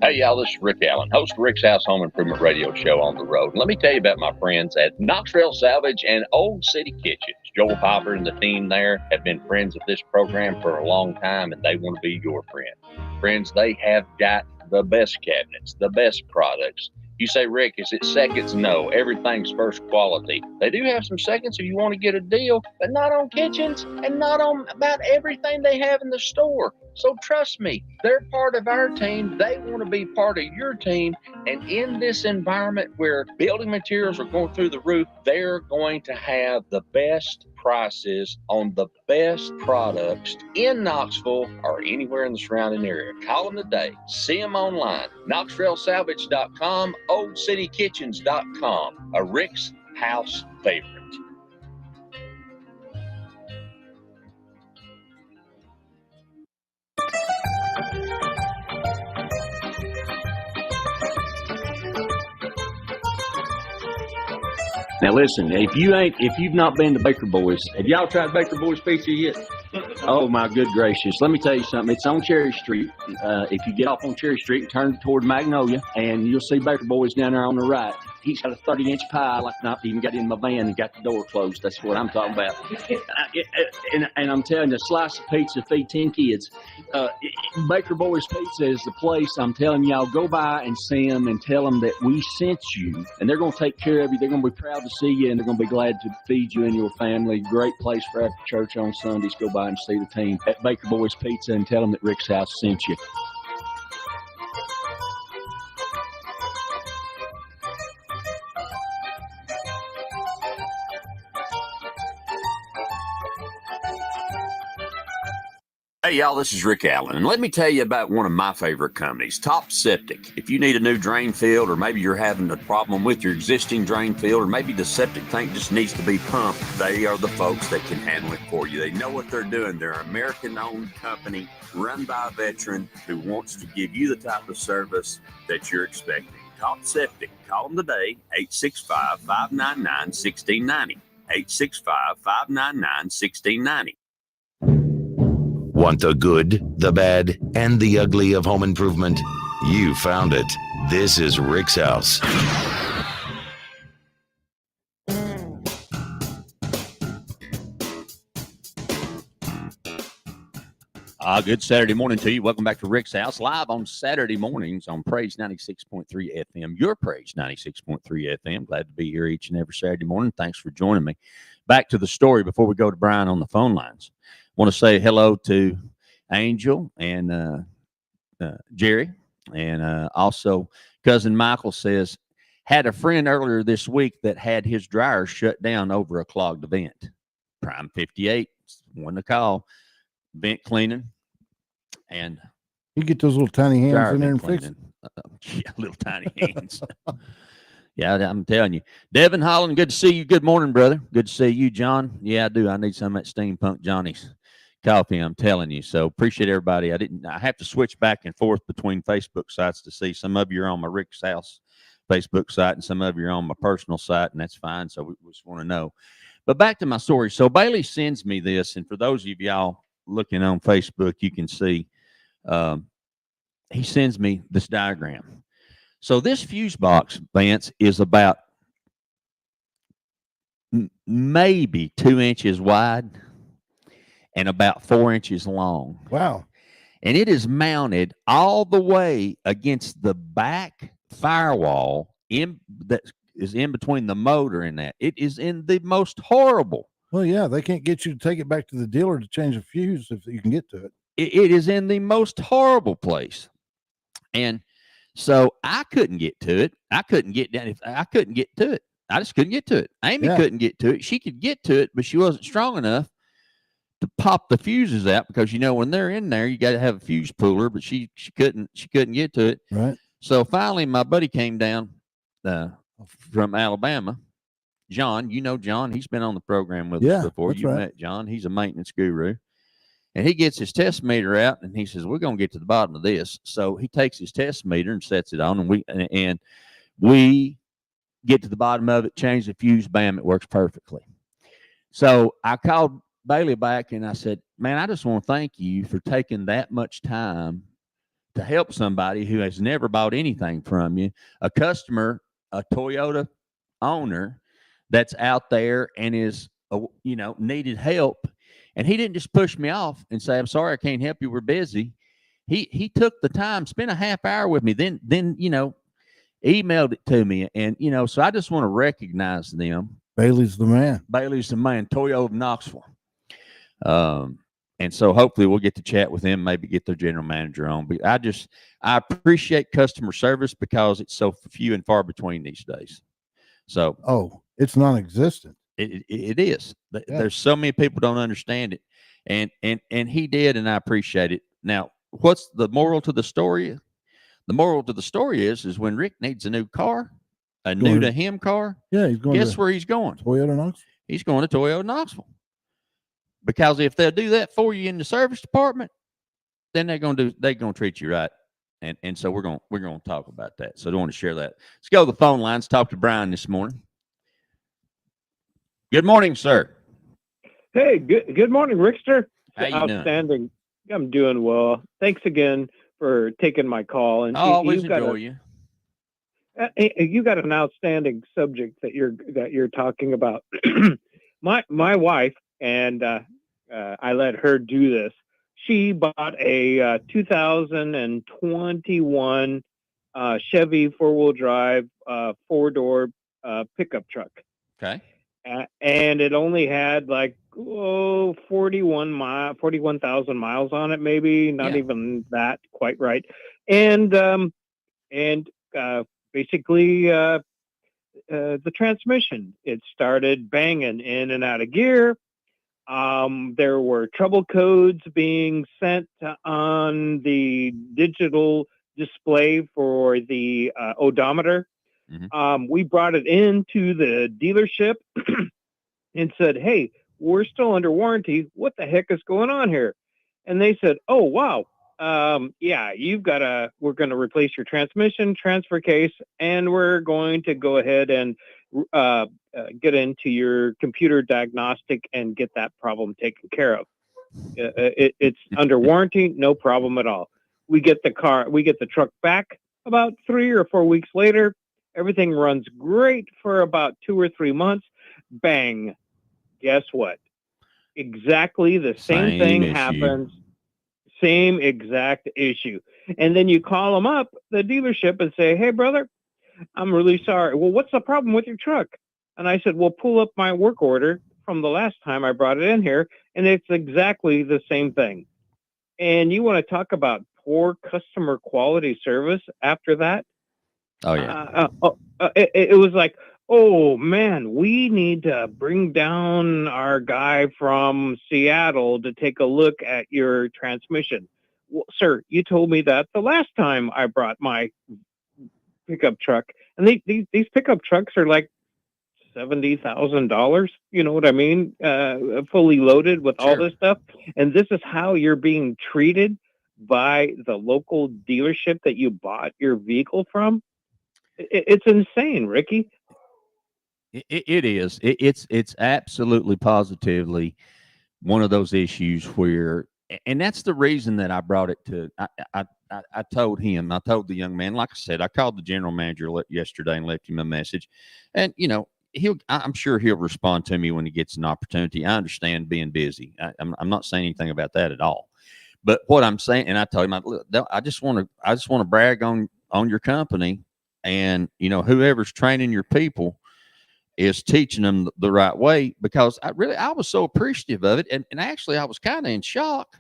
Hey, y'all, this is Rick Allen, host of Rick's House Home Improvement Radio Show on the road. And let me tell you about my friends at Knox Trail Salvage and Old City Kitchens. Joel Popper and the team there have been friends of this program for a long time, and they want to be your friend. Friends, they have got the best cabinets, the best products. You say, Rick, is it seconds? No, everything's first quality. They do have some seconds if you want to get a deal, but not on kitchens and not on about everything they have in the store. So trust me, they're part of our team. They want to be part of your team. And in this environment where building materials are going through the roof, they're going to have the best prices on the best products in Knoxville or anywhere in the surrounding area. Call them today. See them online. KnoxtrailSalvage.com, OldCityKitchens.com. A Rick's House favorite. Now listen, if you've not been to Baker Boys, have y'all tried Baker Boys pizza yet? Oh my good gracious! Let me tell you something. It's on Cherry Street. If you get off on Cherry Street and turn toward Magnolia, and you'll see Baker Boys down there on the right. He's got a 30-inch pie, like not even got in my van and got the door closed. That's what I'm talking about. And I'm telling you, a slice of pizza feed 10 kids. Baker Boys Pizza is the place. I'm telling y'all, go by and see them and tell them that we sent you, and they're going to take care of you. They're going to be proud to see you, and they're going to be glad to feed you and your family. Great place for after church on Sundays. Go by and see the team at Baker Boys Pizza and tell them that Rick's House sent you. Hey, y'all, this is Rick Allen, and let me tell you about one of my favorite companies, Top Septic. If you need a new drain field, or maybe you're having a problem with your existing drain field, or maybe the septic tank just needs to be pumped, they are the folks that can handle it for you. They know what they're doing. They're an American-owned company run by a veteran who wants to give you the type of service that you're expecting. Top Septic. Call them today, 865-599-1690. 865-599-1690. Want the good, the bad, and the ugly of home improvement? You found it. This is Rick's House. Good Saturday morning to you. Welcome back to Rick's House, live on Saturday mornings on Praise 96.3 FM, your Praise 96.3 FM. Glad to be here each and every Saturday morning. Thanks for joining me. Back to the story before we go to Brian on the phone lines. Want to say hello to Angel and Jerry, and also cousin Michael says, had a friend earlier this week that had his dryer shut down over a clogged vent. Prime 58, one to call, vent cleaning. And you get those little tiny hands in there and fix it. Yeah, little tiny hands. Yeah, I'm telling you. Devin Holland, good to see you. Good morning, brother. Good to see you, John. Yeah, I do. I need some of that Steampunk Johnny's coffee, I'm telling you. So appreciate everybody. I have to switch back and forth between Facebook sites to see. Some of you are on my Rick's House Facebook site and some of you are on my personal site, and that's fine. So we just want to know. But back to my story. So Bailey sends me this, and for those of y'all looking on Facebook, you can see he sends me this diagram. So this fuse box, Vance, is about maybe 2 inches wide and about 4 inches long. Wow. And it is mounted all the way against the back firewall that is in between the motor and that. It is in the most horrible. Well, yeah, they can't get you to take it back to the dealer to change a fuse if you can get to it. It is in the most horrible place. And so I couldn't get to it. I couldn't get down. I couldn't get to it. I just couldn't get to it. Amy couldn't get to it. She could get to it, but she wasn't strong enough to pop the fuses out, because when they're in there, you got to have a fuse puller. But she couldn't get to it. Right. So finally, my buddy came down from Alabama. John, John. He's been on the program with us before. You met John. He's a maintenance guru. And he gets his test meter out, and he says, we're going to get to the bottom of this. So he takes his test meter and sets it on, and we get to the bottom of it, change the fuse, bam, it works perfectly. So I called Bailey back, and I said, man, I just want to thank you for taking that much time to help somebody who has never bought anything from you, a customer, a Toyota owner that's out there and is, needed help. And he didn't just push me off and say, I'm sorry, I can't help you, we're busy. He took the time, spent a half hour with me, then emailed it to me. And, so I just want to recognize them. Bailey's the man. Toyo of Knoxville. And so hopefully we'll get to chat with them, maybe get their general manager on. But I appreciate customer service, because it's so few and far between these days. So, it's non-existent. It is. There's so many people don't understand it, and he did, and I appreciate it. Now, what's the moral to the story? The moral to the story is when Rick needs a new car, new to him car. Yeah, he's going. Guess where he's going? Toyota Knoxville. He's going to Toyota Knoxville, because if they'll do that for you in the service department, then they're going to treat you right. And so we're going to talk about that. So I don't want to share that. Let's go to the phone lines. Talk to Brian this morning. Good morning, sir. Hey, good morning, Rickster. How you doing? Outstanding. I'm doing well. Thanks again for taking my call. And I always you've got enjoy you. you got an outstanding subject that you're talking about. My wife and I let her do this. She bought a 2021 Chevy 4-wheel drive 4-door pickup truck. Okay. And it only had like 41,000 miles on it, maybe not Yeah. even that quite right. And basically the transmission, it started banging in and out of gear. There were trouble codes being sent on the digital display for the odometer. We brought it into the dealership and said, "Hey, we're still under warranty. What the heck is going on here?" And they said, "Oh, wow. Yeah, we're going to replace your transmission, transfer case, and we're going to go ahead and get into your computer diagnostic and get that problem taken care of. It's under warranty, no problem at all." We get the truck back about 3 or 4 weeks later. Everything runs great for about 2 or 3 months. Bang. Guess what? Exactly the same thing issue. happens. Same exact issue. And then you call them up, the dealership, and say, "Hey, brother, I'm really sorry. Well, what's the problem with your truck?" And I said, "Well, pull up my work order from the last time I brought it in here, and it's exactly the same thing." And you want to talk about poor customer quality service after that? Oh yeah. It was like, "Oh man, we need to bring down our guy from Seattle to take a look at your transmission." Well, sir, you told me that the last time I brought my pickup truck, and these pickup trucks are like $70,000. You know what I mean? Fully loaded with all Sure. this stuff, and this is how you're being treated by the local dealership that you bought your vehicle from. It's insane, Ricky. It is. It's absolutely positively one of those issues where, and that's the reason that I brought it to. I told him, I told the young man, like I said, I called the general manager yesterday and left him a message, and I'm sure he'll respond to me when he gets an opportunity. I understand being busy. I'm not saying anything about that at all. But what I'm saying, and I told him, I just want to brag on your company, and whoever's training your people is teaching them the right way, because I was so appreciative of it, and actually I was kind of in shock.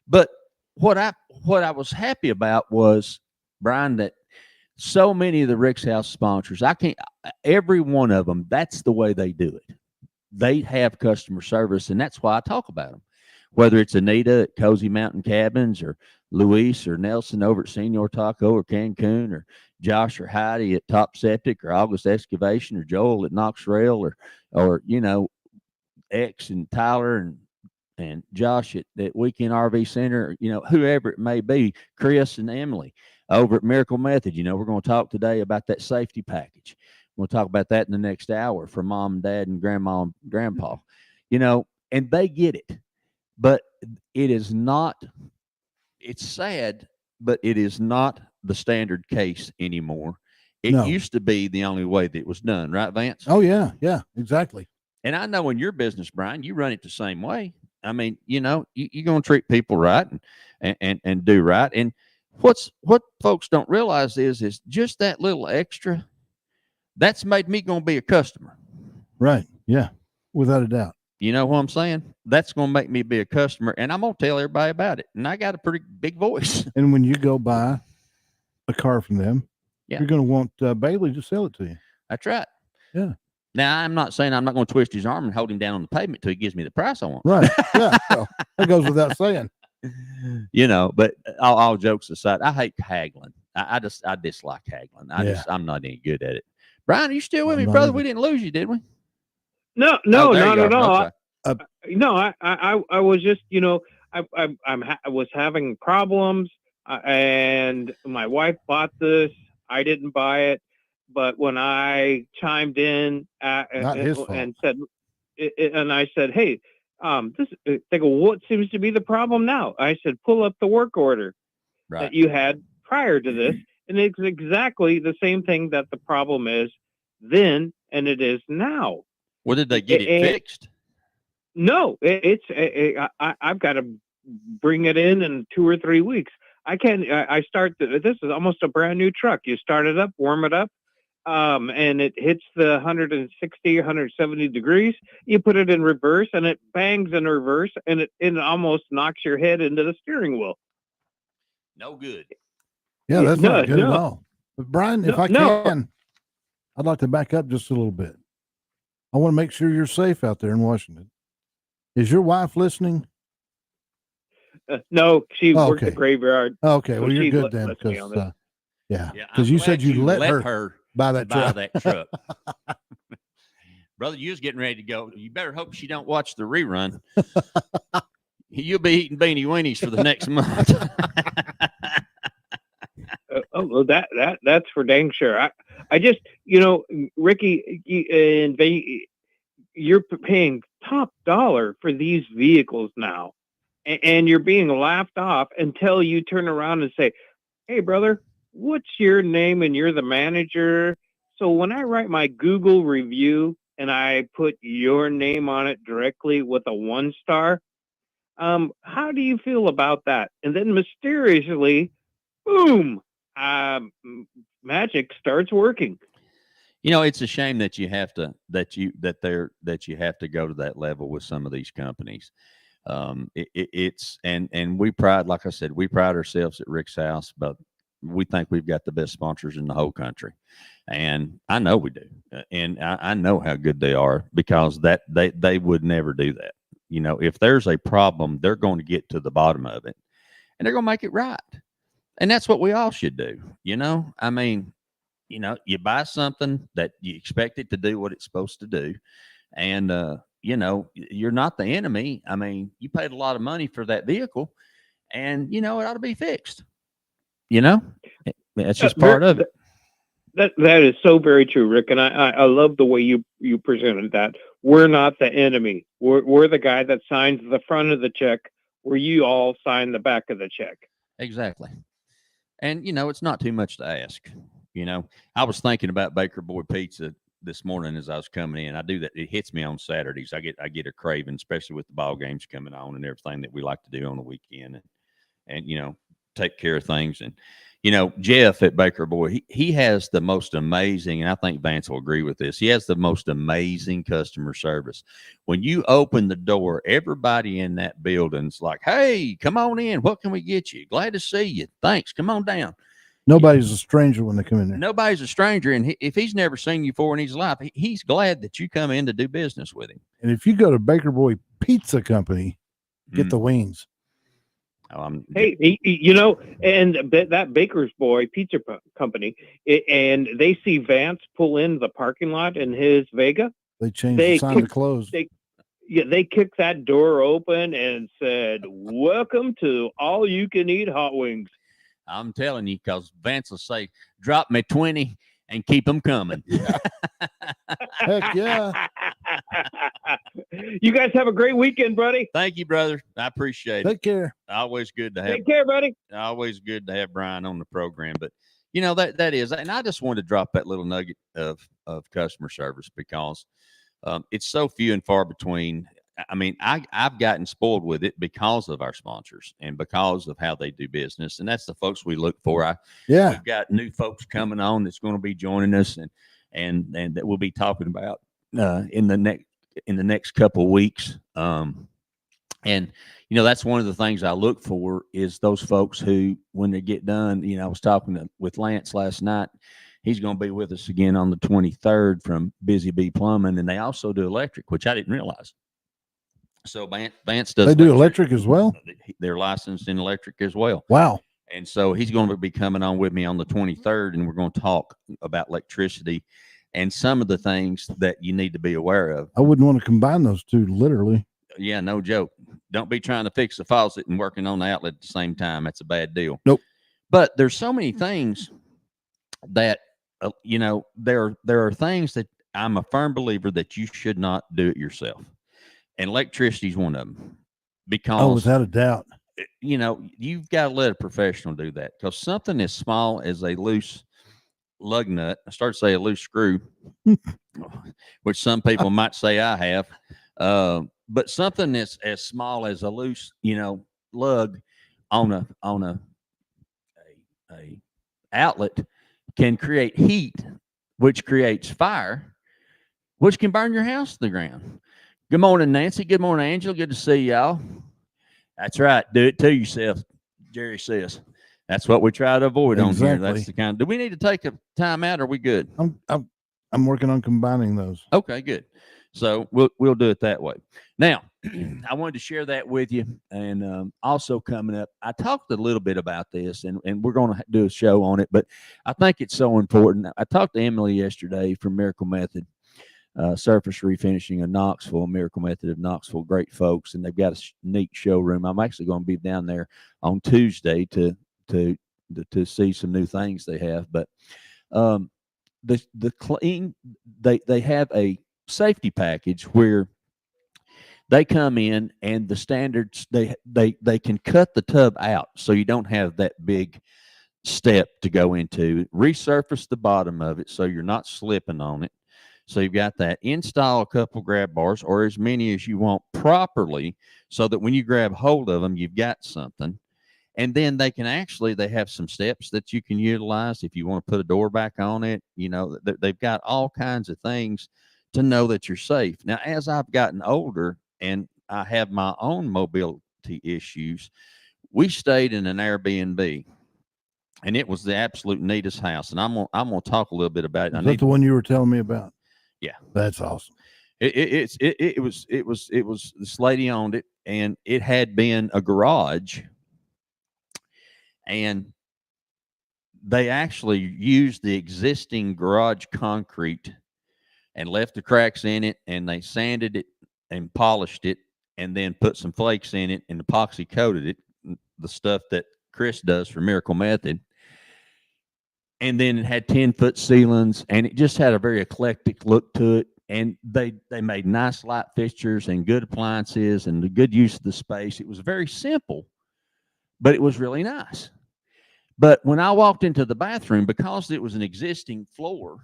But what I was happy about was, Brian, that so many of the Rick's House sponsors, every one of them, that's the way they do it. They have customer service, and that's why I talk about them. Whether it's Anita at Cozy Mountain Cabins, or Luis or Nelson over at Senior Taco or Cancun, or Josh or Heidi at Top Septic, or August Excavation, or Joel at Knox Rail, or X and Tyler and Josh at Weekend RV Center, whoever it may be, Chris and Emily over at Miracle Method. We're going to talk today about that safety package. We'll talk about that in the next hour for mom and dad and grandma and grandpa, and they get it. But it is not, it's sad, but it is not the standard case anymore. It No. used to be the only way that it was done, right, Vance? Oh yeah, exactly. And I know in your business, Brian, you run it the same way. I mean, you're going to treat people right and do right. And what folks don't realize is just that little extra, that's made me going to be a customer. Right. Yeah. Without a doubt. You know what I'm saying? That's going to make me be a customer, and I'm going to tell everybody about it. And I got a pretty big voice. And when you go buy a car from them, Yeah. you're going to want Bailey to sell it to you. That's right. Yeah. Now, I'm not saying I'm not going to twist his arm and hold him down on the pavement till he gives me the price I want. Right. Yeah. Well, that goes without saying. But all jokes aside, I hate haggling. I dislike haggling. I'm not any good at it. Brian, are you still with me, not brother? either. We didn't lose you, did we? No, Oh, there not you at are. all. Okay. I was just, I was having problems, and my wife bought this. I didn't buy it, but when I chimed in Not his fault. and said, and I said, hey, they go, what seems to be the problem now? I said, pull up the work order that you had prior to this. And it's exactly the same thing that the problem is then and it is now. Well, did they get it fixed? No, I've got to bring it in 2 or 3 weeks. I can't. This is almost a brand new truck. You start it up, warm it up, and it hits the 160, 170 degrees. You put it in reverse, and it bangs in reverse, and it almost knocks your head into the steering wheel. No good. Yeah, that's not good at all. But Brian, if I can, I'd like to back up just a little bit. I want to make sure you're safe out there in Washington. Is your wife listening? No, she works the graveyard. Okay, so well, you're good then. Because because you said you let her buy that truck. Brother, you was getting ready to go. You better hope she don't watch the rerun. You'll be eating beanie weenies for the next month. Well, that's for dang sure. I just, Ricky, you're paying top dollar for these vehicles now, and you're being laughed off until you turn around and say, hey, brother, what's your name? And you're the manager. So when I write my Google review and I put your name on it directly with a 1 star, how do you feel about that? And then mysteriously, boom, magic starts working. It's a shame that you have to go to that level with some of these companies. It's we pride, like I said, we pride ourselves at Rick's House, but we think we've got the best sponsors in the whole country, and I know we do, and I know how good they are because they would never do that. If there's a problem, they're going to get to the bottom of it, and they're going to make it right, and that's what we all should do. I mean, you buy something that you expect it to do what it's supposed to do, and you're not the enemy. I mean, you paid a lot of money for that vehicle, and it ought to be fixed. That's just part of it. That is so very true, Rick. And I love the way you presented that. We're not the enemy. We're the guy that signs the front of the check where you all sign the back of the check. Exactly. And, it's not too much to ask. I was thinking about Baker Boy Pizza this morning as I was coming in. I do that. It hits me on Saturdays. I get a craving, especially with the ball games coming on and everything that we like to do on the weekend and take care of things. And, Jeff at Baker Boy, he has the most amazing, and I think Vance will agree with this. He has the most amazing customer service. When you open the door, everybody in that building's like, hey, come on in. What can we get you? Glad to see you. Thanks. Come on down. Nobody's a stranger when they come in there. Nobody's a stranger. And if he's never seen you before in his life, he's glad that you come in to do business with him. And if you go to Baker Boy Pizza Company, get the wings. Hey, and that Baker's Boy Pizza Company, and they see Vance pull in the parking lot in his Vega. They changed the sign to close. They kicked that door open and said, welcome to all you can eat hot wings. I'm telling you, because Vance will say, drop me 20 and keep them coming. Yeah. Heck yeah. You guys have a great weekend, buddy. Thank you, brother. I appreciate it. Take care. Always good to have. Take care, buddy. Always good to have Brian on the program. But, that is, and I just wanted to drop that little nugget of customer service because it's so few and far between. I mean, I've gotten spoiled with it because of our sponsors and because of how they do business. And that's the folks we look for. We've got new folks coming on that's going to be joining us and that we'll be talking about in the next couple of weeks. And, that's one of the things I look for is those folks who, when they get done, I was talking with Lance last night. He's going to be with us again on the 23rd from Busy Bee Plumbing. And they also do electric, which I didn't realize. So Vance does. They do electric as well? They're licensed in electric as well. Wow. And so he's going to be coming on with me on the 23rd, and we're going to talk about electricity and some of the things that you need to be aware of. I wouldn't want to combine those two, literally. Yeah, no joke. Don't be trying to fix the faucet and working on the outlet at the same time. That's a bad deal. Nope. But there's so many things that you know, there are things that I'm a firm believer that you should not do it yourself. And electricity is one of them, Oh, because without a doubt. you know, you've got to let a professional do that, because something as small as a loose lug nut, I start to say a loose screw, which some people might say I have, but something that's as small as a loose, you know, lug on a outlet can create heat, which creates fire, which can burn your house to the ground. Good morning, Nancy. Good morning, Angela. Good to see y'all. That's right. Do it to yourself, Jerry says. That's what we try to avoid on here. That's Exactly. the kind. Do we need to take a time out? Or are we good? I'm working on combining those. Okay, good. So we'll do it that way. Now, I wanted to share that with you, and also coming up, I talked a little bit about this, and we're going to do a show on it. But I think it's so important. I talked to Emily yesterday from Miracle Method Surface Refinishing of Knoxville, Miracle Method of Knoxville. Great folks, and they've got a neat showroom. I'm actually going to be down there on Tuesday to see some new things they have. But the clean, they have a safety package where they come in, and the standards, they can cut the tub out so you don't have that big step to go into, resurface the bottom of it so you're not slipping on it. So you've got that. Install a couple grab bars, or as many as you want, properly, so that when you grab hold of them, you've got something. And then they have some steps that you can utilize if you want to put a door back on it. You know, they've got all kinds of things to know that you're safe. Now, as I've gotten older and I have my own mobility issues, we stayed in an Airbnb, and it was the absolute neatest house. And I'm gonna talk a little bit about it. Is that the one you were telling me about? Yeah, that's awesome. It was this lady owned it, and it had been a garage, and they actually used the existing garage concrete and left the cracks in it, and they sanded it and polished it, and then put some flakes in it and epoxy coated it, the stuff that Chris does for Miracle Method. And then it had 10-foot ceilings, and it just had a very eclectic look to it. And they made nice light fixtures and good appliances and the good use of the space. It was very simple, but it was really nice. But when I walked into the bathroom, because it was an existing floor,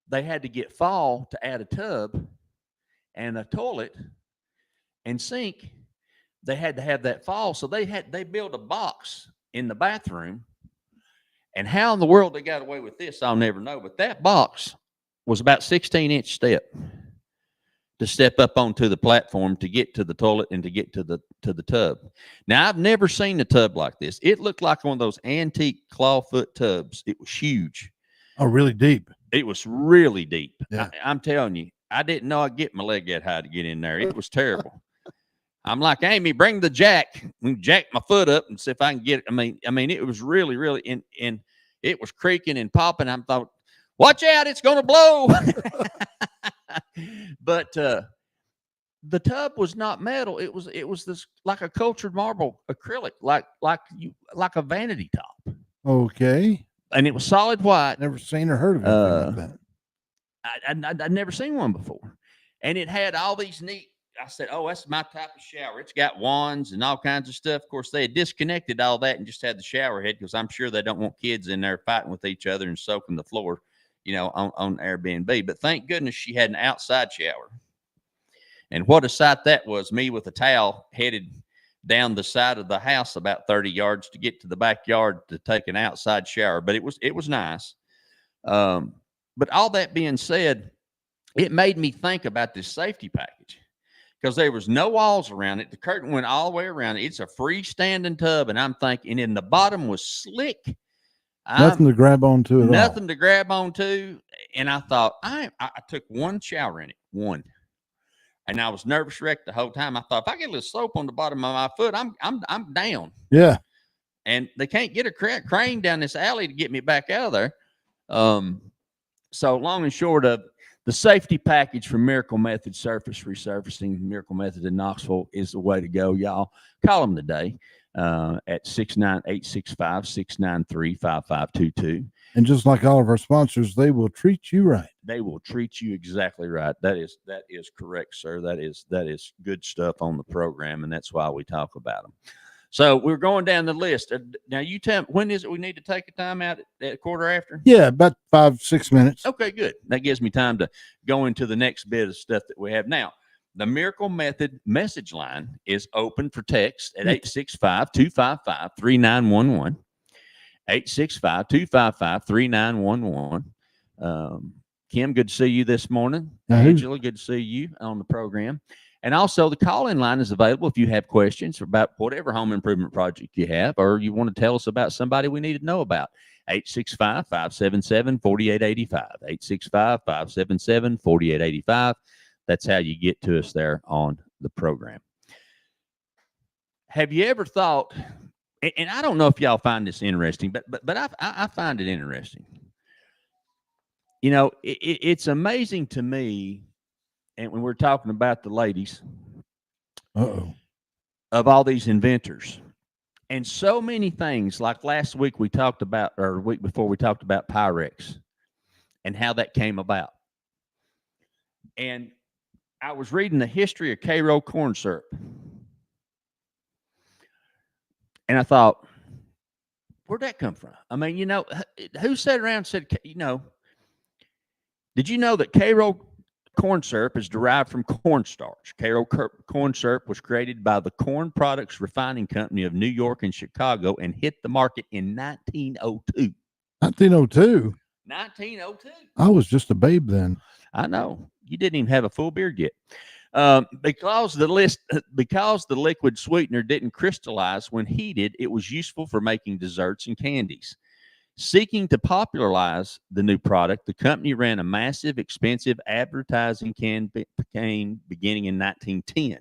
they had to get fall to add a tub and a toilet and sink. They had to have that fall. So they built a box in the bathroom. And how in the world they got away with this, I'll never know. But that box was about 16-inch step to step up onto the platform to get to the toilet and to get to the tub. Now, I've never seen a tub like this. It looked like one of those antique clawfoot tubs. It was huge. Oh, really deep. It was really deep. Yeah. I'm telling you, I didn't know I'd get my leg that high to get in there. It was terrible. I'm like, Amy, bring the jack. Jack my foot up and see if I can get it. I mean, it was really, really and it was creaking and popping. I thought, watch out, it's gonna blow. But the tub was not metal. It was this like a cultured marble acrylic, like a vanity top. Okay. And it was solid white. Never seen or heard of anything like that. I'd never seen one before. And it had all these neat, I said, oh, that's my type of shower. It's got wands and all kinds of stuff. Of course, they had disconnected all that and just had the shower head, because I'm sure they don't want kids in there fighting with each other and soaking the floor, you know, on Airbnb. But thank goodness she had an outside shower. And what a sight that was, me with a towel headed down the side of the house about 30 yards to get to the backyard to take an outside shower. But it was nice. But all that being said, it made me think about this safety package, because there was no walls around it. The curtain went all the way around it. It's a freestanding tub, and I'm thinking, and the bottom was slick. Nothing to grab onto at all. Nothing to grab onto. And I thought, I took one shower in it, one. And I was nervous wreck the whole time. I thought, if I get a little soap on the bottom of my foot, I'm down. Yeah. And they can't get a crane down this alley to get me back out of there. So long and short of, the safety package from Miracle Method Surface Resurfacing, Miracle Method in Knoxville, is the way to go, y'all. Call them today at 69865-693-5522. And just like all of our sponsors, they will treat you right. They will treat you exactly right. That is correct, sir. That is good stuff on the program, and that's why we talk about them. So we're going down the list. Now you tell me, when is it we need to take a time out at quarter after? Yeah, about 5-6 minutes. Okay, good. That gives me time to go into the next bit of stuff that we have. Now, the Miracle Method message line is open for text at 865-255-3911. 865-255-3911. Kim, good to see you this morning. Angela, good to see you on the program. And also the call-in line is available if you have questions about whatever home improvement project you have, or you want to tell us about somebody we need to know about. 865-577-4885. 865-577-4885. That's how you get to us there on the program. Have you ever thought, and I don't know if y'all find this interesting, but I find it interesting. You know, it's amazing to me, and when we're talking about the ladies, of all these inventors, and so many things, like last week we talked about, or the week before we talked about Pyrex and how that came about. And I was reading the history of Karo corn syrup. And I thought, where'd that come from? I mean, you know, who sat around and said, you know, did you know that Karo corn syrup is derived from cornstarch? Karo corn syrup was created by the Corn Products Refining Company of New York and Chicago and hit the market in 1902. 1902? 1902. I was just a babe then. I know. You didn't even have a full beard yet. Because the liquid sweetener didn't crystallize when heated, it was useful for making desserts and candies. Seeking to popularize the new product, the company ran a massive, expensive advertising campaign beginning in 1910.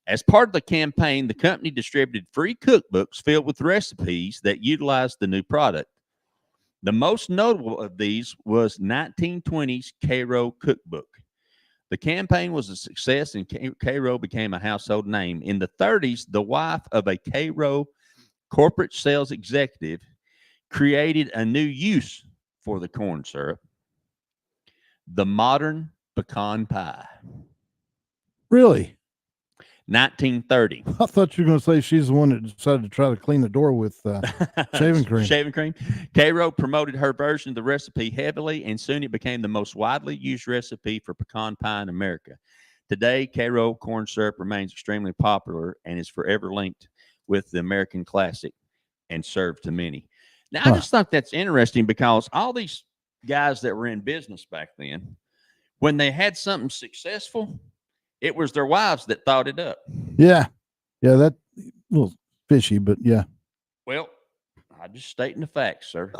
As part of the campaign, the company distributed free cookbooks filled with recipes that utilized the new product. The most notable of these was 1920's Karo cookbook. The campaign was a success, and Karo became a household name. In the 30s, the wife of a Karo corporate sales executive created a new use for the corn syrup: the modern pecan pie. Really? 1930. I thought you were going to say she's the one that decided to try to clean the door with shaving cream. Shaving cream. Karo promoted her version of the recipe heavily, and soon it became the most widely used recipe for pecan pie in America. Today, Karo corn syrup remains extremely popular and is forever linked with the American classic and served to many. Now, I just think that's interesting because all these guys that were in business back then, when they had something successful, it was their wives that thought it up. Yeah. Yeah, that a little fishy, but yeah. Well, I'm just stating the facts, sir.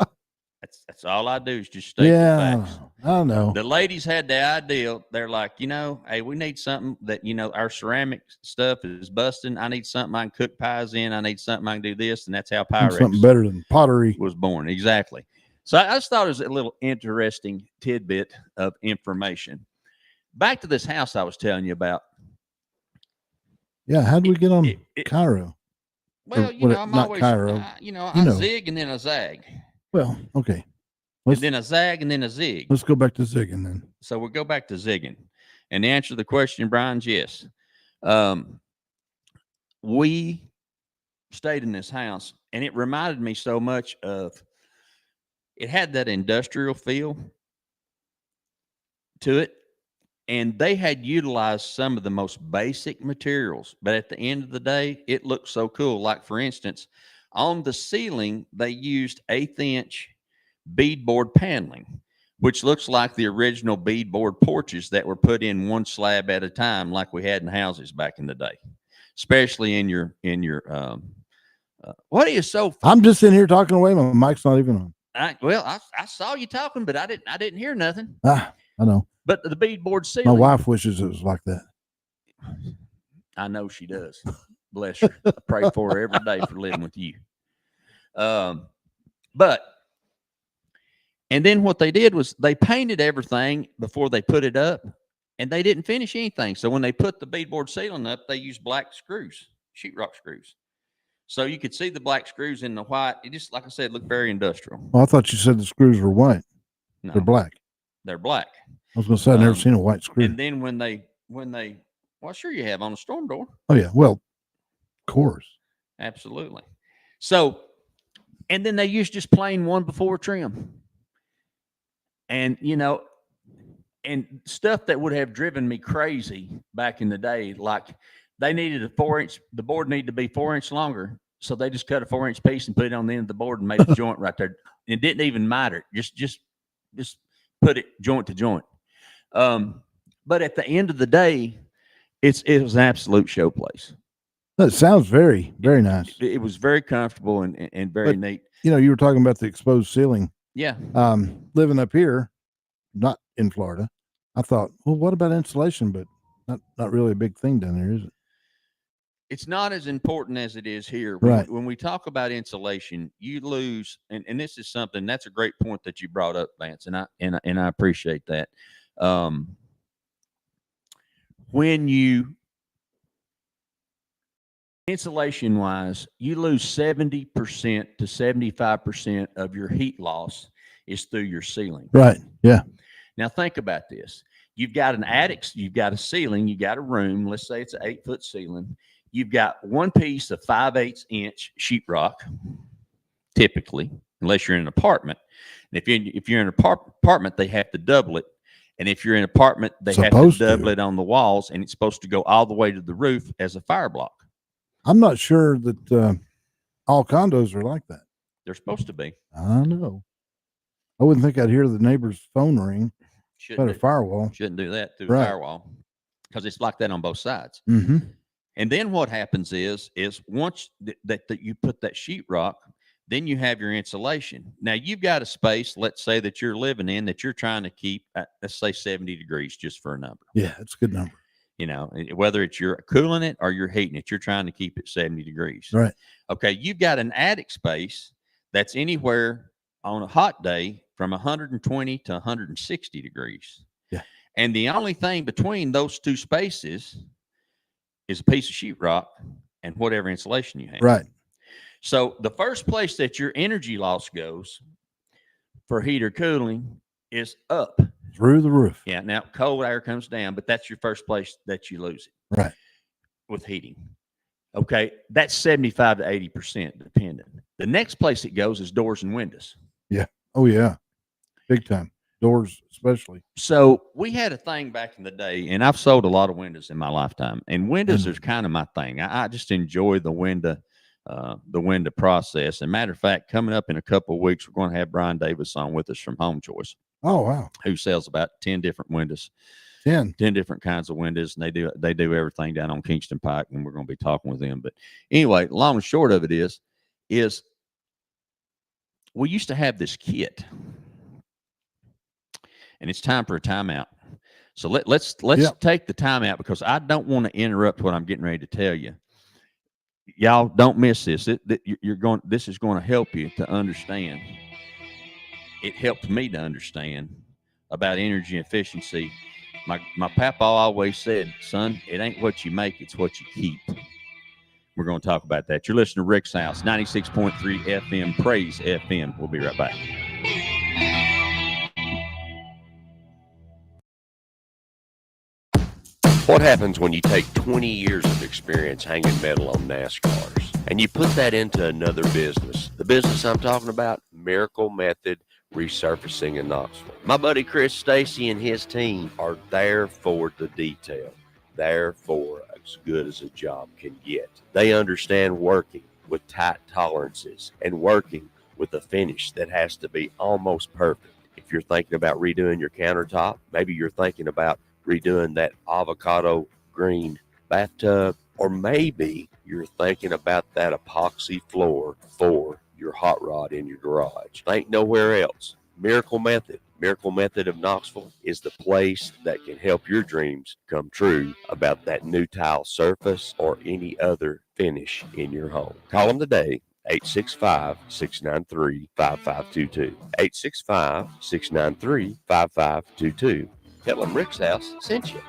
That's all I do is just state the facts. I know. The ladies had the idea. They're like, you know, hey, we need something that, you know, our ceramic stuff is busting. I need something I can cook pies in. I need something I can do this. And that's how Pyrex something better than pottery was born. Exactly. So I just thought it was a little interesting tidbit of information. Back to this house I was telling you about. Yeah, how do we get on Karo? Well, you know, I'm always, I zig and then a zag. Well, okay. And then a zag and then a zig. Let's go back to zigging then. So we'll go back to zigging. And the answer to the question, Brian's yes. We stayed in this house, and it reminded me so much of, it had that industrial feel to it. And they had utilized some of the most basic materials, but at the end of the day, it looked so cool. Like, for instance, on the ceiling, they used 1/8 inch beadboard paneling, which looks like the original beadboard porches that were put in one slab at a time, like we had in houses back in the day, especially in your what is so funny? I'm just in here talking away. My mic's not even on. I saw you talking, but I didn't hear nothing. I know. But the beadboard ceiling. My wife wishes it was like that. I know she does. Bless her. I pray for her every day for living with you. And then what they did was they painted everything before they put it up, and they didn't finish anything. So when they put the beadboard ceiling up, they used black screws, sheetrock screws. So you could see the black screws in the white. It just, like I said, looked very industrial. Well, I thought you said the screws were white. No, They're black. They're black. I was going to say, I've never Um, seen a white screw. And then when they, well, sure you have on a storm door. Oh, yeah. Well, of course. Absolutely. So, and then they use just plain 1-before trim. And, you know, and stuff that would have driven me crazy back in the day, like they needed a 4-inch, the board needed to be 4 inch longer. So they just cut a 4-inch piece and put it on the end of the board and made a joint right there. It didn't even matter. Just put it joint to joint. But at the end of the day, it was an absolute showplace. That sounds very, very nice. It was very comfortable and very neat. You know, you were talking about the exposed ceiling. Yeah. Living up here, not in Florida, I thought, well, what about insulation? But not really a big thing down there, is it? It's not as important as it is here. Right. When we talk about insulation, you lose, and this is something that's a great point that you brought up, Vance, and I appreciate that. When you insulation wise, you lose 70% to 75% of your heat loss is through your ceiling. Right. Yeah. Now think about this. You've got an attic, you've got a ceiling, you got a room. Let's say it's an 8-foot ceiling. You've got one piece of 5/8 inch sheetrock, typically, unless you're in an apartment. And if you're in an apartment, they have to double it. And if you're in an apartment, they have to double it on the walls, and it's supposed to go all the way to the roof as a fire block. I'm not sure that all condos are like that. They're supposed to be. I know. I wouldn't think I'd hear the neighbor's phone ring. Put a firewall. Shouldn't do that through Right. a firewall because it's like that on both sides. Mm-hmm. And then what happens is once that you put that sheetrock, then you have your insulation. Now you've got a space, let's say that you're living in that you're trying to keep at, let's say 70 degrees just for a number. Yeah, it's a good number. You know, whether it's you're cooling it or you're heating it, you're trying to keep it 70 degrees. Right. Okay. You've got an attic space that's anywhere on a hot day from 120 to 160 degrees. Yeah. And the only thing between those two spaces is a piece of sheetrock and whatever insulation you have. Right. So the first place that your energy loss goes for heat or cooling is up. Through the roof. Yeah. Now cold air comes down, but that's your first place that you lose it. Right. With heating. Okay. That's 75 to 80% dependent. The next place it goes is doors and windows. Yeah. Oh yeah. Big time. Doors, especially. So we had a thing back in the day, and I've sold a lot of windows in my lifetime, and windows is kind of my thing. I just enjoy the window process. And matter of fact, coming up in a couple of weeks, we're going to have Brian Davis on with us from Home Choice. Oh, wow. Who sells about 10 different windows, 10 different kinds of windows. And they do everything down on Kingston Pike, and we're going to be talking with them. But anyway, long and short of it is we used to have this kit, and it's time for a timeout. So let's take the timeout because I don't want to interrupt what I'm getting ready to tell you. Y'all don't miss this. This is going to help you to understand. It helped me to understand about energy efficiency. My papa always said, son, it ain't what you make, it's what you keep. We're going to talk about that. You're listening to Rick's House, 96.3 FM, Praise FM. We'll be right back. What happens when you take 20 years of experience hanging metal on NASCARs and you put that into another business? The business I'm talking about, Miracle Method Resurfacing in Knoxville. My buddy Chris Stacy and his team are there for the detail, there for as good as a job can get. They understand working with tight tolerances and working with a finish that has to be almost perfect. If you're thinking about redoing your countertop, maybe you're thinking about redoing that avocado green bathtub, or maybe you're thinking about that epoxy floor for your hot rod in your garage. Think nowhere else. Miracle Method of Knoxville is the place that can help your dreams come true about that new tile surface or any other finish in your home. Call them today, 865-693-5522. 865-693-5522. Tell them Rick's House sent you.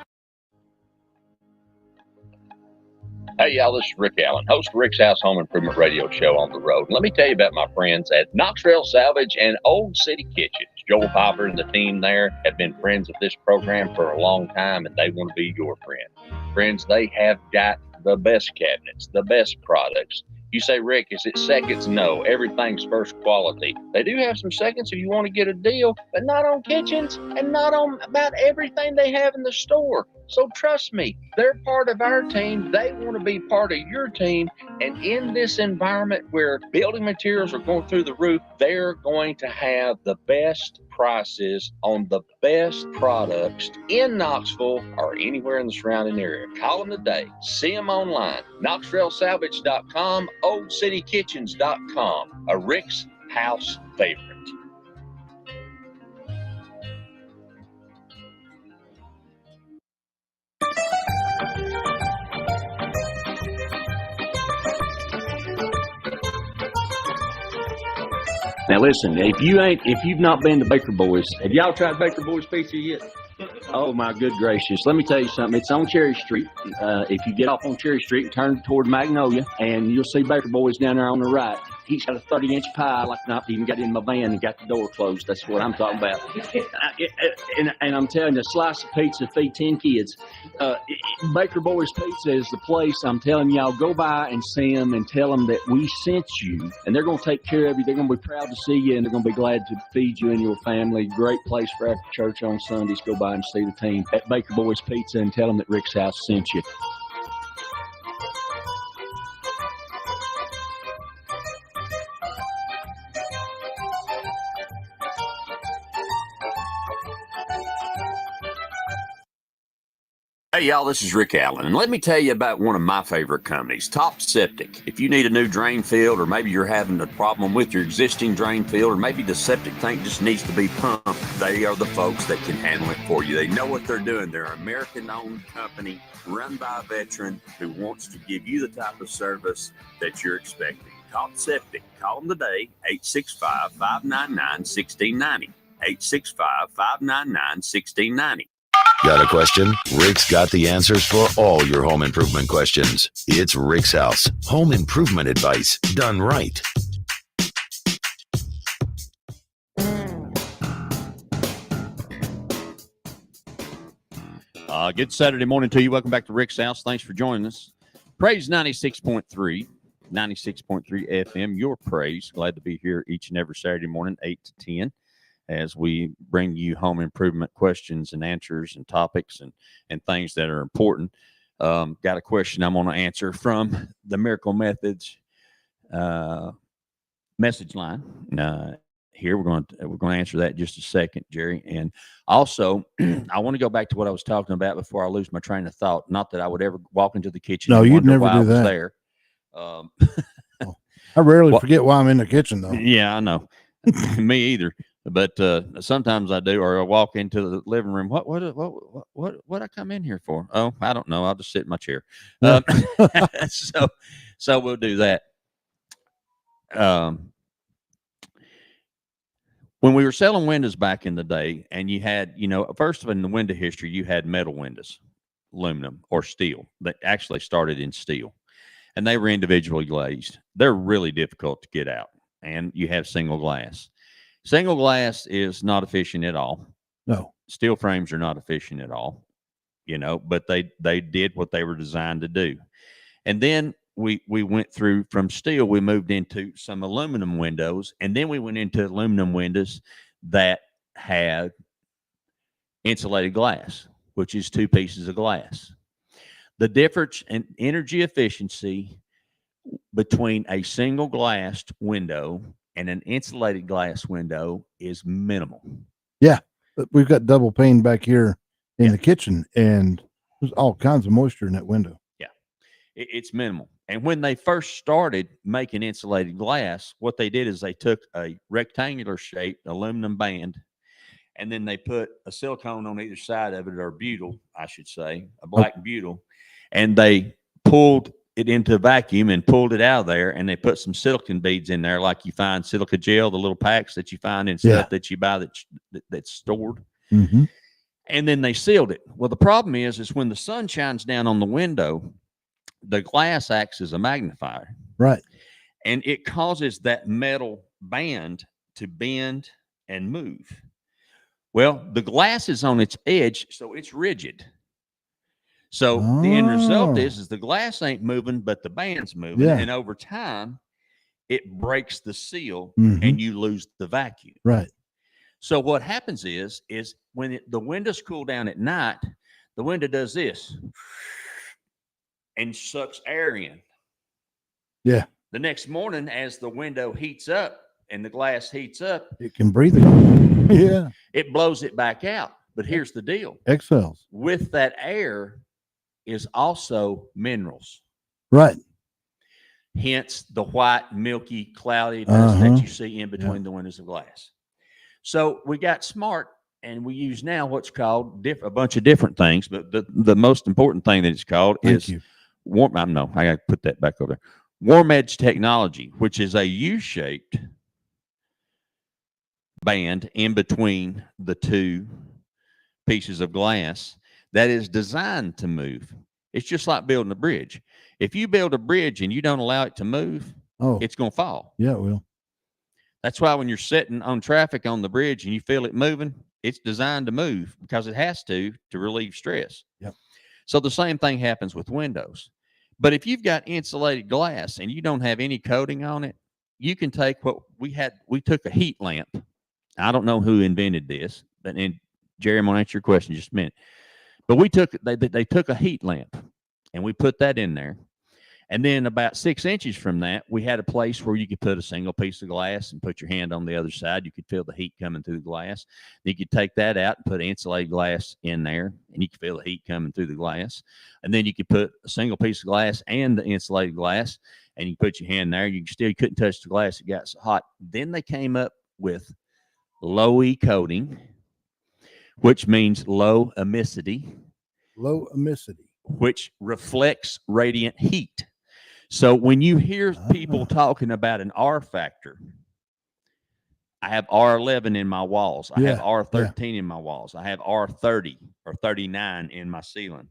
Hey, y'all, this is Rick Allen, host of Rick's House Home Improvement Radio Show on the road. Let me tell you about my friends at Knoxville Salvage and Old City Kitchens. Joel Popper and the team there have been friends of this program for a long time, and they want to be your friend. Friends, they have got the best cabinets, the best products. You say, Rick, is it seconds? No, everything's first quality. They do have some seconds if you want to get a deal, but not on kitchens and not on about everything they have in the store. So trust me, they're part of our team. They want to be part of your team. And in this environment where building materials are going through the roof, they're going to have the best prices on the best products in Knoxville or anywhere in the surrounding area. Call them today. See them online. KnoxvilleSalvage.com, OldCityKitchens.com. A Rick's House favorite. Now listen, if you've not been to Baker Boys, have y'all tried Baker Boys pizza yet? Oh my good gracious. Let me tell you something. It's on Cherry Street. If you get off on Cherry Street and turn toward Magnolia, and you'll see Baker Boys down there on the right. He's got a 30-inch pie, like not even got in my van and got the door closed. That's what I'm talking about. And I'm telling you, a slice of pizza feed 10 kids. Baker Boys Pizza is the place. I'm telling y'all, go by and see them and tell them that we sent you, and they're going to take care of you. They're going to be proud to see you, and they're going to be glad to feed you and your family. Great place for after church on Sundays. Go by and see the team at Baker Boys Pizza and tell them that Rick's House sent you. Hey, y'all, this is Rick Allen, and let me tell you about one of my favorite companies, Top Septic. If you need a new drain field, or maybe you're having a problem with your existing drain field, or maybe the septic tank just needs to be pumped, they are the folks that can handle it for you. They know what they're doing. They're an American-owned company run by a veteran who wants to give you the type of service that you're expecting. Top Septic. Call them today, 865-599-1690. 865-599-1690. Got a question? Rick's got the answers for all your home improvement questions. It's Rick's House. Home improvement advice done right. Good Saturday morning to you. Welcome back to Rick's House. Thanks for joining us. Praise 96.3 FM, your praise. Glad to be here each and every Saturday morning, 8 to 10. As we bring you home improvement questions and answers and topics and things that are important. Got a question I'm going to answer from the Miracle Methods message line. Here we're going to answer that in just a second, Jerry. And also, I want to go back to what I was talking about before I lose my train of thought. Not that I would ever walk into the kitchen. No, and you'd wonder never why do I was that. there. I rarely forget why I'm in the kitchen, though. Yeah, I know. Me either. But sometimes I do, or I walk into the living room. What I come in here for? Oh, I don't know. I'll just sit in my chair. So we'll do that. When we were selling windows back in the day, and you had, first of all, in the window history, you had metal windows, aluminum or steel. That actually started in steel, and they were individually glazed. They're really difficult to get out, and you have single glass. Single glass is not efficient at all. No. Steel frames are not efficient at all, but they did what they were designed to do. And then we went through from steel, we moved into some aluminum windows, and then we went into aluminum windows that had insulated glass, which is two pieces of glass. The difference in energy efficiency between a single glassed window and an insulated glass window is minimal. Yeah. We've got double pane back here in the kitchen, and there's all kinds of moisture in that window. Yeah. It's minimal. And when they first started making insulated glass, what they did is they took a rectangular shaped aluminum band, and then they put a silicone on either side of it, or butyl, I should say, a black butyl, and they pulled it into a vacuum and pulled it out of there, and they put some silicone beads in there, like you find silica gel, the little packs that you find in stuff that you buy that's stored. Mm-hmm. And then they sealed it. Well, the problem is when the sun shines down on the window, the glass acts as a magnifier, Right. and it causes that metal band to bend and move. Well, the glass is on its edge, so it's rigid. So the end result is the glass ain't moving, but the band's moving. Yeah. And over time, it breaks the seal Mhm. and you lose the vacuum. Right. So what happens is when the windows cool down at night, the window does this and sucks air in. Yeah. The next morning, as the window heats up and the glass heats up, It can breathe again. Yeah. it blows it back out. But here's the deal. Exhales. With that air is also minerals. Right. Hence the white, milky, cloudiness that you see in between the windows of glass. So we got smart, and we use now what's called a bunch of different things, but the most important thing that it's called is warm. No, I got to put that back over there. Warm edge technology, which is a U-shaped band in between the two pieces of glass that is designed to move. It's just like building a bridge. If you build a bridge and you don't allow it to move, it's going to fall. Yeah, it will. That's why when you're sitting on traffic on the bridge and you feel it moving, it's designed to move because it has to relieve stress. Yep. So the same thing happens with windows. But if you've got insulated glass and you don't have any coating on it, you can take we took a heat lamp. I don't know who invented this, but Jerry, I'm going to answer your question in just a minute. But they took a heat lamp and we put that in there. And then about 6 inches from that, we had a place where you could put a single piece of glass and put your hand on the other side. You could feel the heat coming through the glass. You could take that out and put insulated glass in there, and you could feel the heat coming through the glass. And then you could put a single piece of glass and the insulated glass, and you put your hand there. You couldn't touch the glass. It got so hot. Then they came up with low E coating, which means low emissivity. Low emissivity. Which reflects radiant heat. So when you hear people talking about an R factor, I have R11 in my walls. I have R13 in my walls. I have R30 or 39 in my ceiling.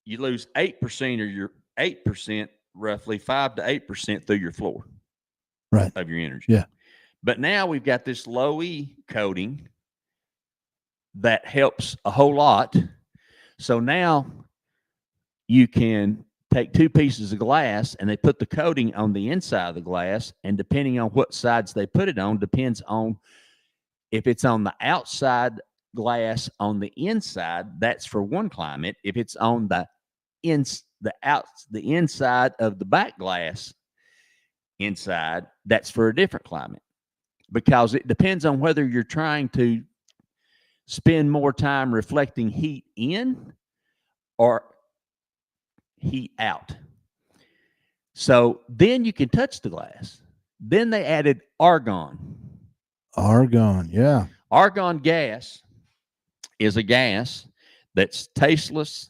You lose 8% or your 8%, roughly 5 to 8% through your floor of your energy. Yeah. But now we've got this low E coating that helps a whole lot. So now you can take two pieces of glass and they put the coating on the inside of the glass, and depending on what sides they put it on depends on if it's on the outside glass on the inside, that's for one climate. If it's on the inside of the back glass inside, that's for a different climate, because it depends on whether you're trying to spend more time reflecting heat in or heat out. So then you can touch the glass. Then they added argon. Argon, yeah. Argon gas is a gas that's tasteless,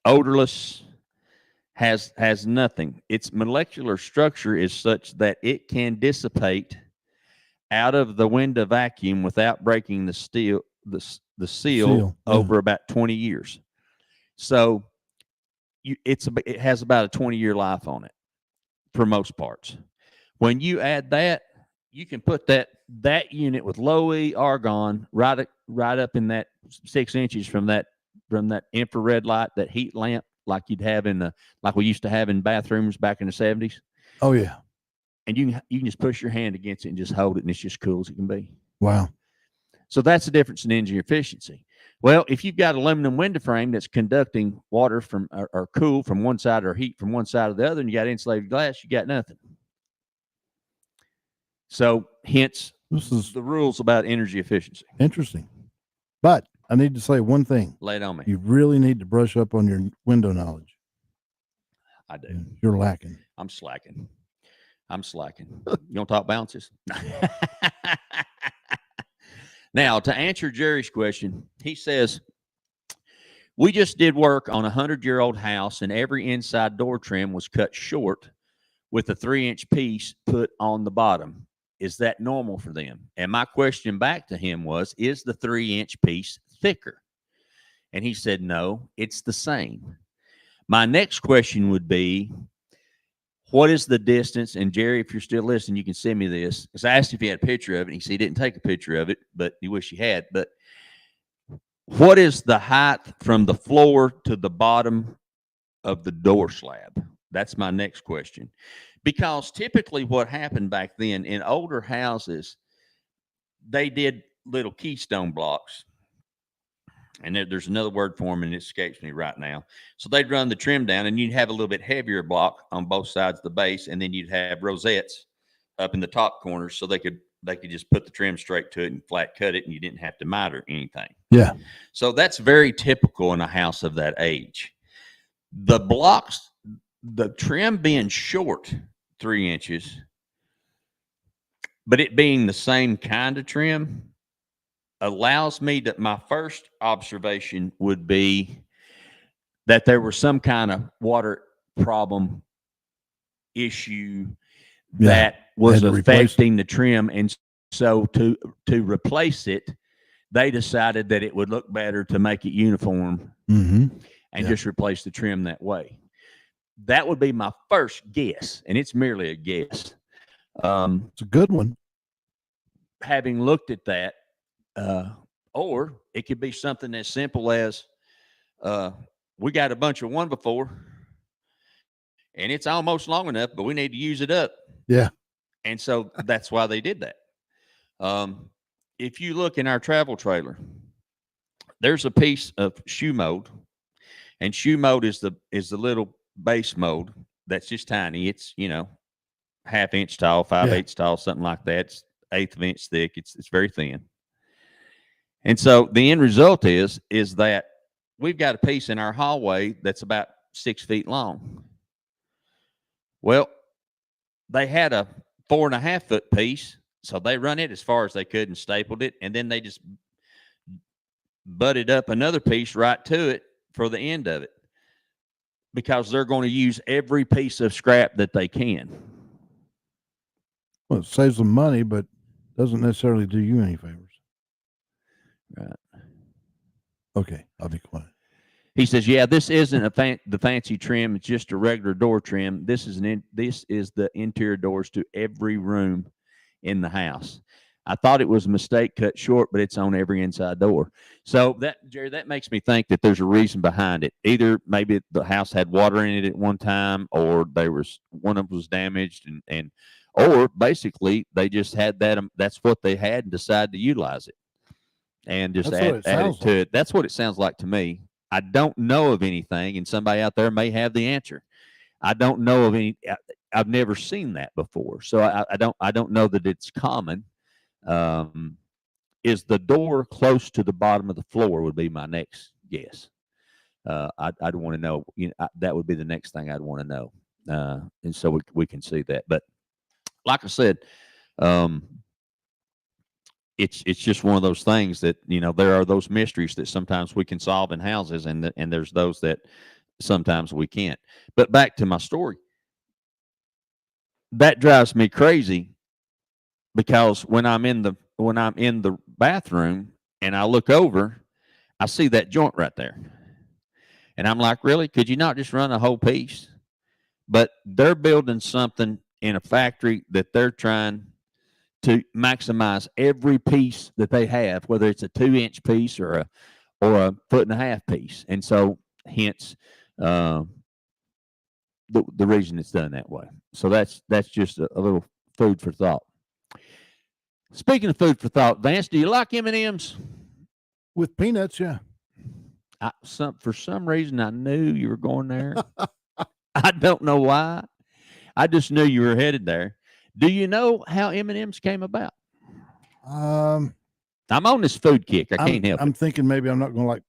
odorless, has nothing. Its molecular structure is such that it can dissipate out of the window vacuum without breaking the seal over about 20 years. So it has about a 20-year life on it for most parts. When you add that, you can put that unit with low E argon right up in that 6 inches from that infrared light, that heat lamp, like we used to have in bathrooms back in the 70s. Oh yeah. And you can just push your hand against it and just hold it, and it's just cool as it can be. Wow. So that's the difference in energy efficiency. Well, if you've got aluminum window frame that's conducting water from or cool from one side or heat from one side or the other, and you got insulated glass, you got nothing. So hence this is the rules about energy efficiency. Interesting. But I need to say one thing. Lay it on me. You really need to brush up on your window knowledge. I do. You're lacking. I'm slacking. You want to talk bounces? Now, to answer Jerry's question, he says, we just did work on a 100-year-old house, and every inside door trim was cut short with a 3-inch piece put on the bottom. Is that normal for them? And my question back to him was, is the 3-inch piece thicker? And he said, no, it's the same. My next question would be, what is the distance? And Jerry, if you're still listening, you can send me this. Because I asked if he had a picture of it. And he said he didn't take a picture of it, but he wished he had. But what is the height from the floor to the bottom of the door slab? That's my next question. Because typically what happened back then in older houses, they did little keystone blocks. And there's another word for them, and it escapes me right now. So they'd run the trim down, and you'd have a little bit heavier block on both sides of the base, and then you'd have rosettes up in the top corners, so they could just put the trim straight to it and flat cut it, and you didn't have to miter anything. Yeah. So that's very typical in a house of that age. The blocks, the trim being short 3 inches, but it being the same kind of trim, allows me to, my first observation would be that there was some kind of water problem issue that was affecting the trim. And so to replace it, they decided that it would look better to make it uniform and just replace the trim that way. That would be my first guess, and it's merely a guess. It's a good one. Having looked at that, or it could be something as simple as we got a bunch of 1x4 and it's almost long enough, but we need to use it up. Yeah. And so that's why they did that. If you look in our travel trailer, there's a piece of shoe mold, and shoe mold is the little base mold that's just tiny. It's, 1/2 inch tall, 5/8 tall, something like that. It's 1/8 of an inch thick. It's very thin. And so the end result is that we've got a piece in our hallway that's about 6 feet long. Well, they had a 4.5 foot piece, so they run it as far as they could and stapled it, and then they just butted up another piece right to it for the end of it, because they're going to use every piece of scrap that they can. Well, it saves them money, but doesn't necessarily do you any favors. Right. Okay, I'll be quiet. He says, "Yeah, this isn't the fancy trim. It's just a regular door trim. This is the interior doors to every room in the house. I thought it was a mistake cut short, but it's on every inside door." So Jerry, that makes me think that there's a reason behind it. Either maybe the house had water in it at one time, or one of them was damaged, or basically they just had that. That's what they had and decided to utilize it. And just add it to it. That's what it sounds like to me. I don't know of anything, and somebody out there may have the answer. I don't know of any. I've never seen that before, so I don't know that it's common. Is the door close to the bottom of the floor? Would be my next guess. I'd want to know. That would be the next thing I'd want to know, and so we can see that. But like I said, it's just one of those things that, there are those mysteries that sometimes we can solve in houses, and there's those that sometimes we can't. But back to my story, that drives me crazy, because when I'm in the bathroom and I look over, I see that joint right there, and I'm like, really? Could you not just run a whole piece? But they're building something in a factory that they're trying to maximize every piece that they have, whether it's a 2-inch piece or a 1.5 foot piece. And so hence the reason it's done that way. So that's just a little food for thought. Speaking of food for thought, Vance, do you like M&Ms? With peanuts, yeah. For some reason, I knew you were going there. I don't know why. I just knew you were headed there. Do you know how M&Ms came about? I'm on this food kick. I can't help it. I'm thinking maybe I'm not going to like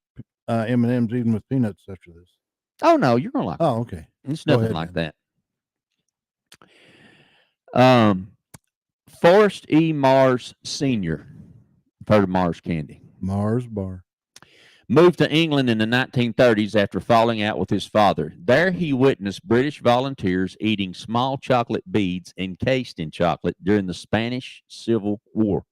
M&Ms even with peanuts after this. Oh, no, you're going to like it. Oh, okay. It's nothing like that. Forrest E. Mars Sr. I've heard of Mars Candy. Mars Bar. Moved to England in the 1930s after falling out with his father. There he witnessed British volunteers eating small chocolate beads encased in chocolate during the Spanish Civil War.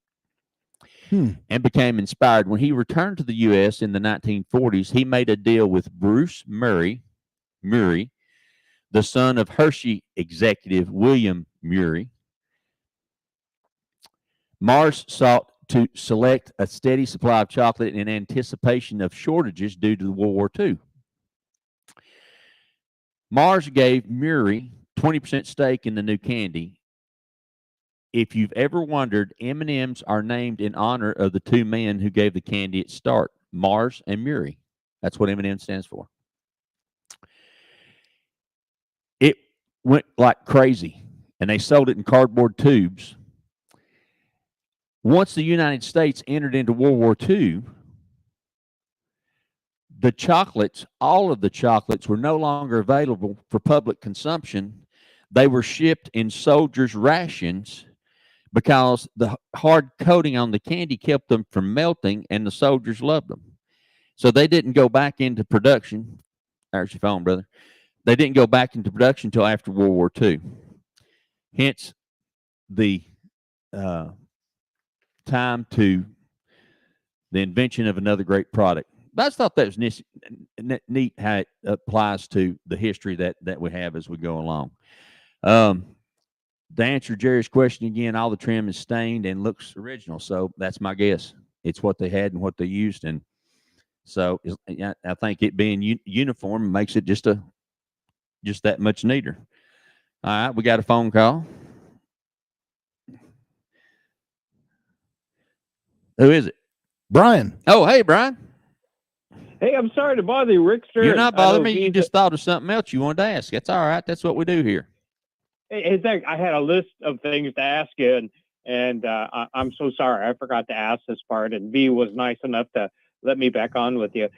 and became inspired. When he returned to the U.S. in the 1940s, he made a deal with Bruce Murray, the son of Hershey executive William Murray. Mars sought to select a steady supply of chocolate in anticipation of shortages due to World War II. Mars gave Murray 20% stake in the new candy. If you've ever wondered, M&Ms are named in honor of the two men who gave the candy its start, Mars and Murray. That's what M&M stands for. It went like crazy, and they sold it in cardboard tubes. Once the United States entered into World War II, the chocolates, all of the chocolates, were no longer available for public consumption. They were shipped in soldiers' rations because the hard coating on the candy kept them from melting, and the soldiers loved them. So they didn't go back into production. There's your phone, brother. They didn't go back into production until after World War II. Hence, the time to the invention of another great product. But I just thought that was neat how it applies to the history that we have as we go along. To answer Jerry's question again, all the trim is stained and looks original. So that's my guess. It's what they had and what they used. And so I think it being uniform makes it just that much neater. All right, we got a phone call. Who is it? Brian. Oh, hey, Brian. Hey, I'm sorry to bother you, Rickster. You're not bothering me. You just thought of something else you wanted to ask. That's all right. That's what we do here. Hey, Zach, I had a list of things to ask you, and I'm so sorry. I forgot to ask this part, and V was nice enough to let me back on with you.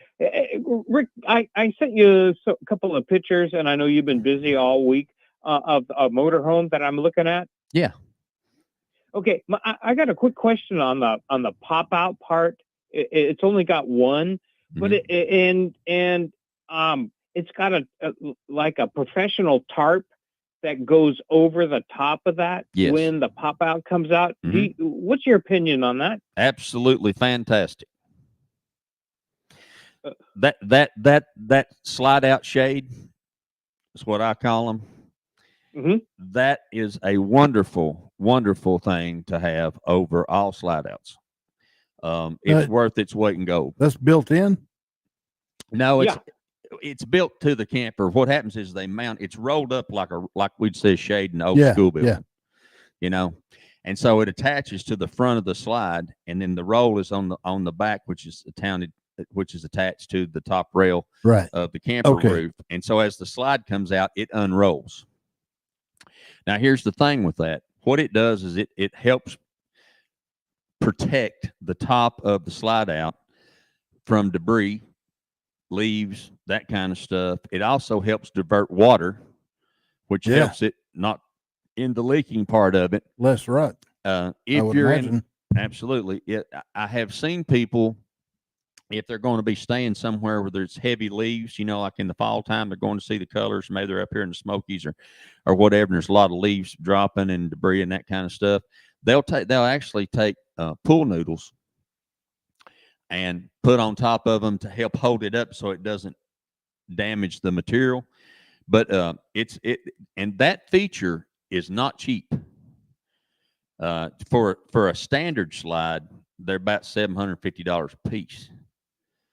Rick, I sent you a couple of pictures, and I know you've been busy all week, of a motorhome that I'm looking at. Yeah. Okay, I got a quick question on the pop-out part. It's only got one, but it's got like a professional tarp that goes over the top of that when the pop out comes out. What's your opinion on that? Absolutely fantastic. That slide out shade is what I call them. That is a wonderful, wonderful thing to have over all slide outs. It's worth its weight in gold. That's built in? No, it's built to the camper. What happens is they mount. It's rolled up like we'd say shade in the old school building. You know, and so it attaches to the front of the slide, and then the roll is on the back, which is attached to the top rail of the camper roof. And so as the slide comes out, it unrolls. Now here's the thing with that. What it does is it helps protect the top of the slide out from debris, leaves, that kind of stuff. It also helps divert water, which helps it not in the leaking part of it. Less rut. If you're in, absolutely. I have seen people, if they're going to be staying somewhere where there's heavy leaves, you know, like in the fall time, they're going to see the colors. Maybe they're up here in the Smokies or whatever, and there's a lot of leaves dropping and debris and that kind of stuff. They'll actually take pool noodles and put on top of them to help hold it up so it doesn't damage the material. But and that feature is not cheap. For a standard slide, they're about $750 a piece.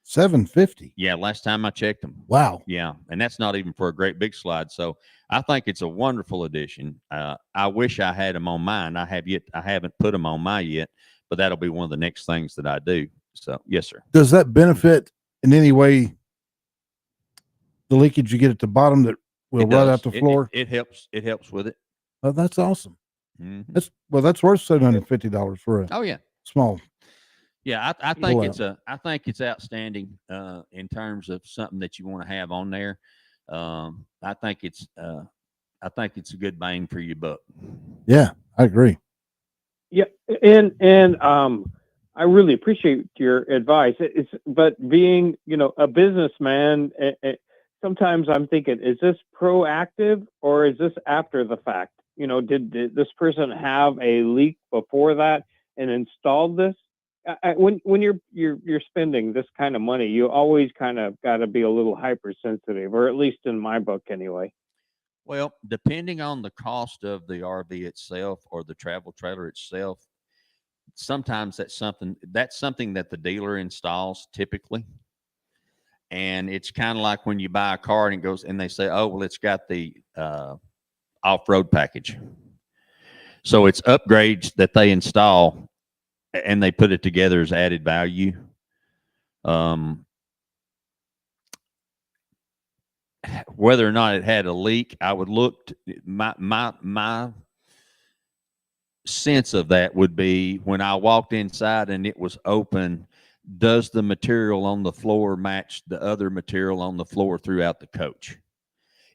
$750. Yeah, last time I checked them. Wow. Yeah, and that's not even for a great big slide. So I think it's a wonderful addition. I wish I had them on mine. I haven't put them on mine yet, but that'll be one of the next things that I do. So yes, sir. Does that benefit in any way the leakage you get at the bottom that will run out the floor? It helps. It helps with it. Oh, that's awesome. That's worth $750 for a small. Yeah, I think it's outstanding in terms of something that you want to have on there. I think it's a good bang for your buck. Yeah, I agree. Yeah, and I really appreciate your advice. But being, a businessman, sometimes I'm thinking, is this proactive or is this after the fact? Did this person have a leak before that and installed this? when you're spending this kind of money, you always kind of got to be a little hypersensitive, or at least in my book anyway. Well, depending on the cost of the RV itself or the travel trailer itself, sometimes that's something that the dealer installs typically. And it's kind of like when you buy a car and it goes and they say, oh, well, it's got the off-road package. So it's upgrades that they install and they put it together as added value. Whether or not it had a leak, I would look my sense of that would be when I walked inside and it was open, does the material on the floor match the other material on the floor throughout the coach?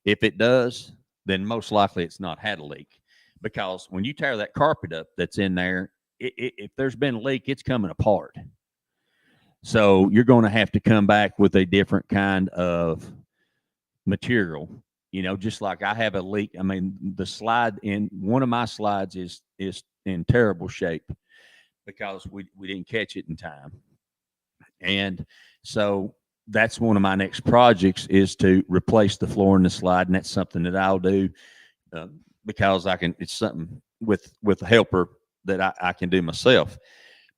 If it does, then most likely it's not had a leak, because when you tear that carpet up that's in there, if there's been a leak, it's coming apart. So you're going to have to come back with a different kind of material, just like I have a leak. I mean, the slide in one of my slides is in terrible shape because we didn't catch it in time. And so that's one of my next projects is to replace the floor in the slide. And that's something that I'll do because it's something with a helper that I can do myself.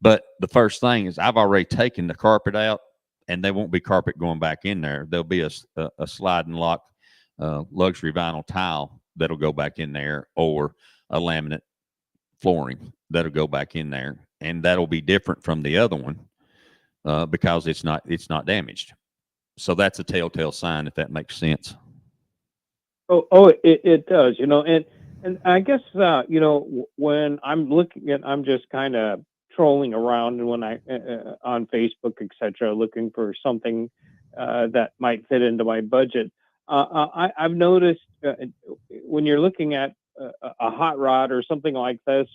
But the first thing is I've already taken the carpet out, and there won't be carpet going back in there. There'll be a slide and lock luxury vinyl tile that'll go back in there, or a laminate flooring that'll go back in there, and that'll be different from the other one because it's not damaged. So that's a telltale sign, if that makes sense. Oh, it does, and I guess when I'm just kind of trolling around when I on Facebook, etc., looking for something that might fit into my budget. I've noticed when you're looking at a hot rod or something like this,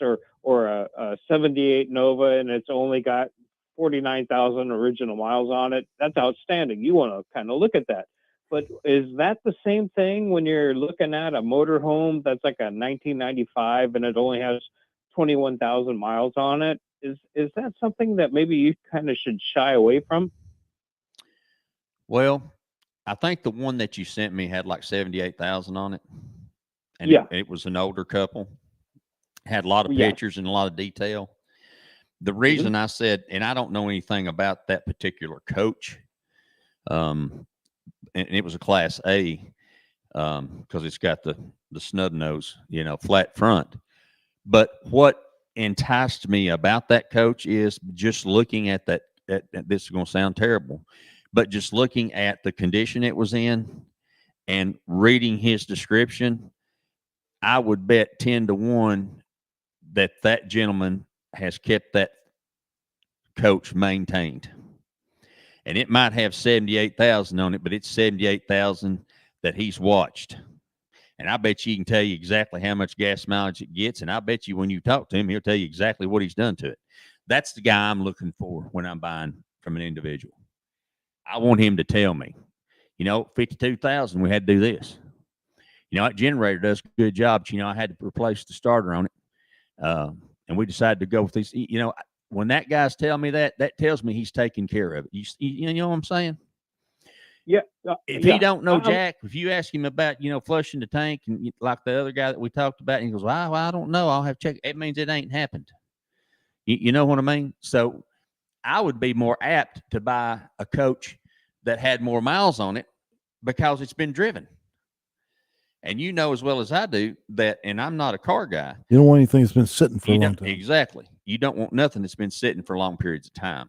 or a 78 Nova, and it's only got 49,000 original miles on it, that's outstanding. You want to kind of look at that. But is that the same thing when you're looking at a motorhome that's like a 1995 and it only has 21,000 miles on it? Is that something that maybe you kind of should shy away from? Well, I think the one that you sent me had like 78,000 on it. And yeah, it was an older couple. Had a lot of pictures and a lot of detail. The reason I said, and I don't know anything about that particular coach, and it was a Class A, because it's got the snub nose, flat front. But what enticed me about that coach is just looking at that. This is going to sound terrible, but just looking at the condition it was in and reading his description, I would bet 10-1 that gentleman has kept that coach maintained. And it might have 78,000 on it, but it's 78,000 that he's watched. And I bet you he can tell you exactly how much gas mileage it gets. And I bet you when you talk to him, he'll tell you exactly what he's done to it. That's the guy I'm looking for when I'm buying from an individual. I want him to tell me, 52,000, we had to do this. That generator does a good job, but, I had to replace the starter on it. And we decided to go with this. When that guy's telling me that tells me he's taking care of it. You know what I'm saying? Yeah. If he don't know Jack, if you ask him about, flushing the tank, and like the other guy that we talked about, and he goes, well, I don't know. I'll have to check. It means it ain't happened. You know what I mean? So I would be more apt to buy a coach that had more miles on it because it's been driven. And you know as well as I do that, and I'm not a car guy. You don't want anything that's been sitting for a long time. Exactly. You don't want nothing that's been sitting for long periods of time,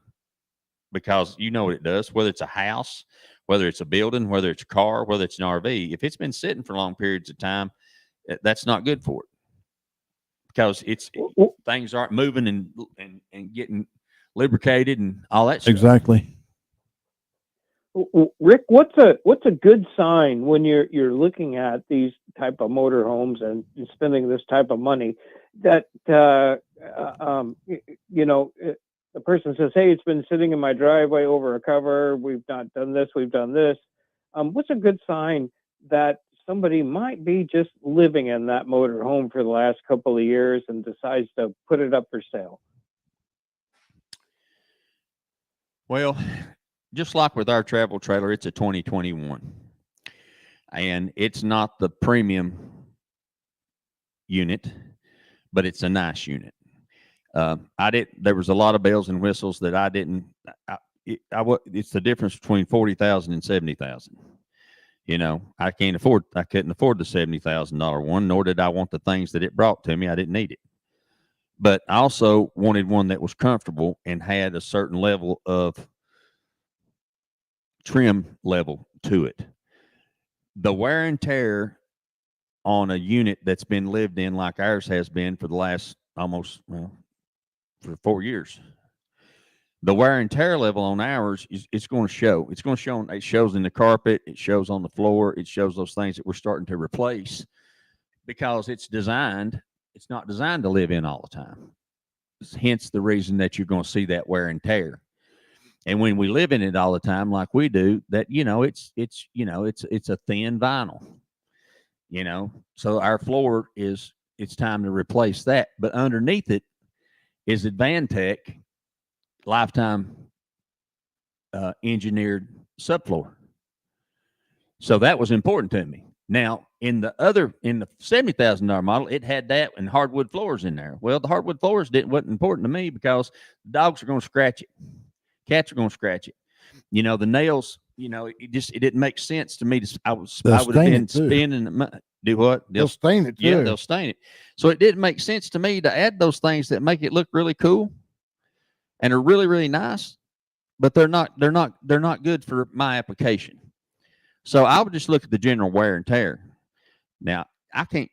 because you know what it does, whether it's a house, whether it's a building, whether it's a car, whether it's an RV. If it's been sitting for long periods of time, that's not good for it, because things aren't moving and getting lubricated and all that stuff. Exactly. Rick, what's a good sign when you're looking at these type of motorhomes and spending this type of money that the person says, hey, it's been sitting in my driveway over a cover, we've not done this, we've done this. What's a good sign that somebody might be just living in that motorhome for the last couple of years and decides to put it up for sale? Well, just like with our travel trailer, it's a 2021, and it's not the premium unit, but it's a nice unit. There was a lot of bells and whistles that I didn't. It's the difference between 40,000 and 70,000. You know, I couldn't afford the $70,000 one, nor did I want the things that it brought to me. I didn't need it. But I also wanted one that was comfortable and had a certain level of trim level to it. The wear and tear on a unit that's been lived in like ours has been for the last for 4 years. The wear and tear level on ours it's going to show. It's going to show. It shows in the carpet. It shows on the floor. It shows those things that we're starting to replace because it's not designed to live in all the time. Hence the reason that you're going to see that wear and tear. And when we live in it all the time, like we do, that it's a thin vinyl. So our floor it's time to replace that. But underneath it is Advantech lifetime engineered subfloor. So that was important to me. Now, in the $70,000 model, it had that and hardwood floors in there. Well, the hardwood floors wasn't important to me because the dogs are going to scratch it. Cats are going to scratch it. The nails, it didn't make sense to me. I would have been spending do what? They'll stain it too. Yeah, they'll stain it. So it didn't make sense to me to add those things that make it look really cool and are really, really nice, but they're not good for my application. So I would just look at the general wear and tear. Now,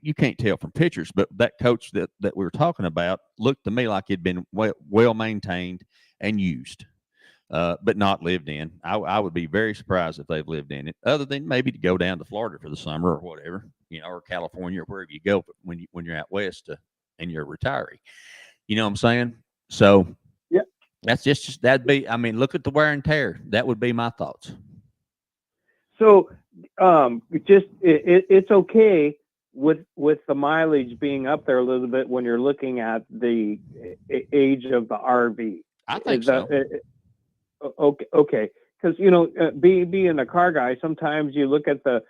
you can't tell from pictures, but that coach that we were talking about looked to me like it'd been well maintained and used, but not lived in. I would be very surprised if they've lived in it, other than maybe to go down to Florida for the summer or whatever, or California or wherever you go when you're out west and you're a retiree. You know what I'm saying? So yeah, that's that'd be. I mean, look at the wear and tear. That would be my thoughts. So it's okay with the mileage being up there a little bit when you're looking at the age of the RV. I think so. Okay. Because being a car guy, sometimes you look at the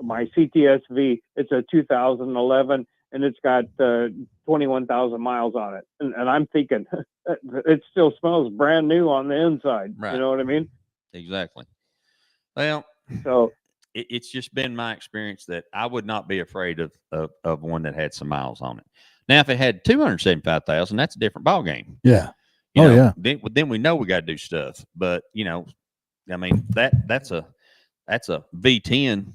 my CTSV. It's a 2011 and it's got 21,000 miles on it, and I'm thinking it still smells brand new on the inside. Right. You know what I mean? Exactly. Well, so it's just been my experience that I would not be afraid of one that had some miles on it. Now, if it had 275,000, that's a different ballgame. Yeah. Yeah. Then we know we got to do stuff. But I mean that's a V10.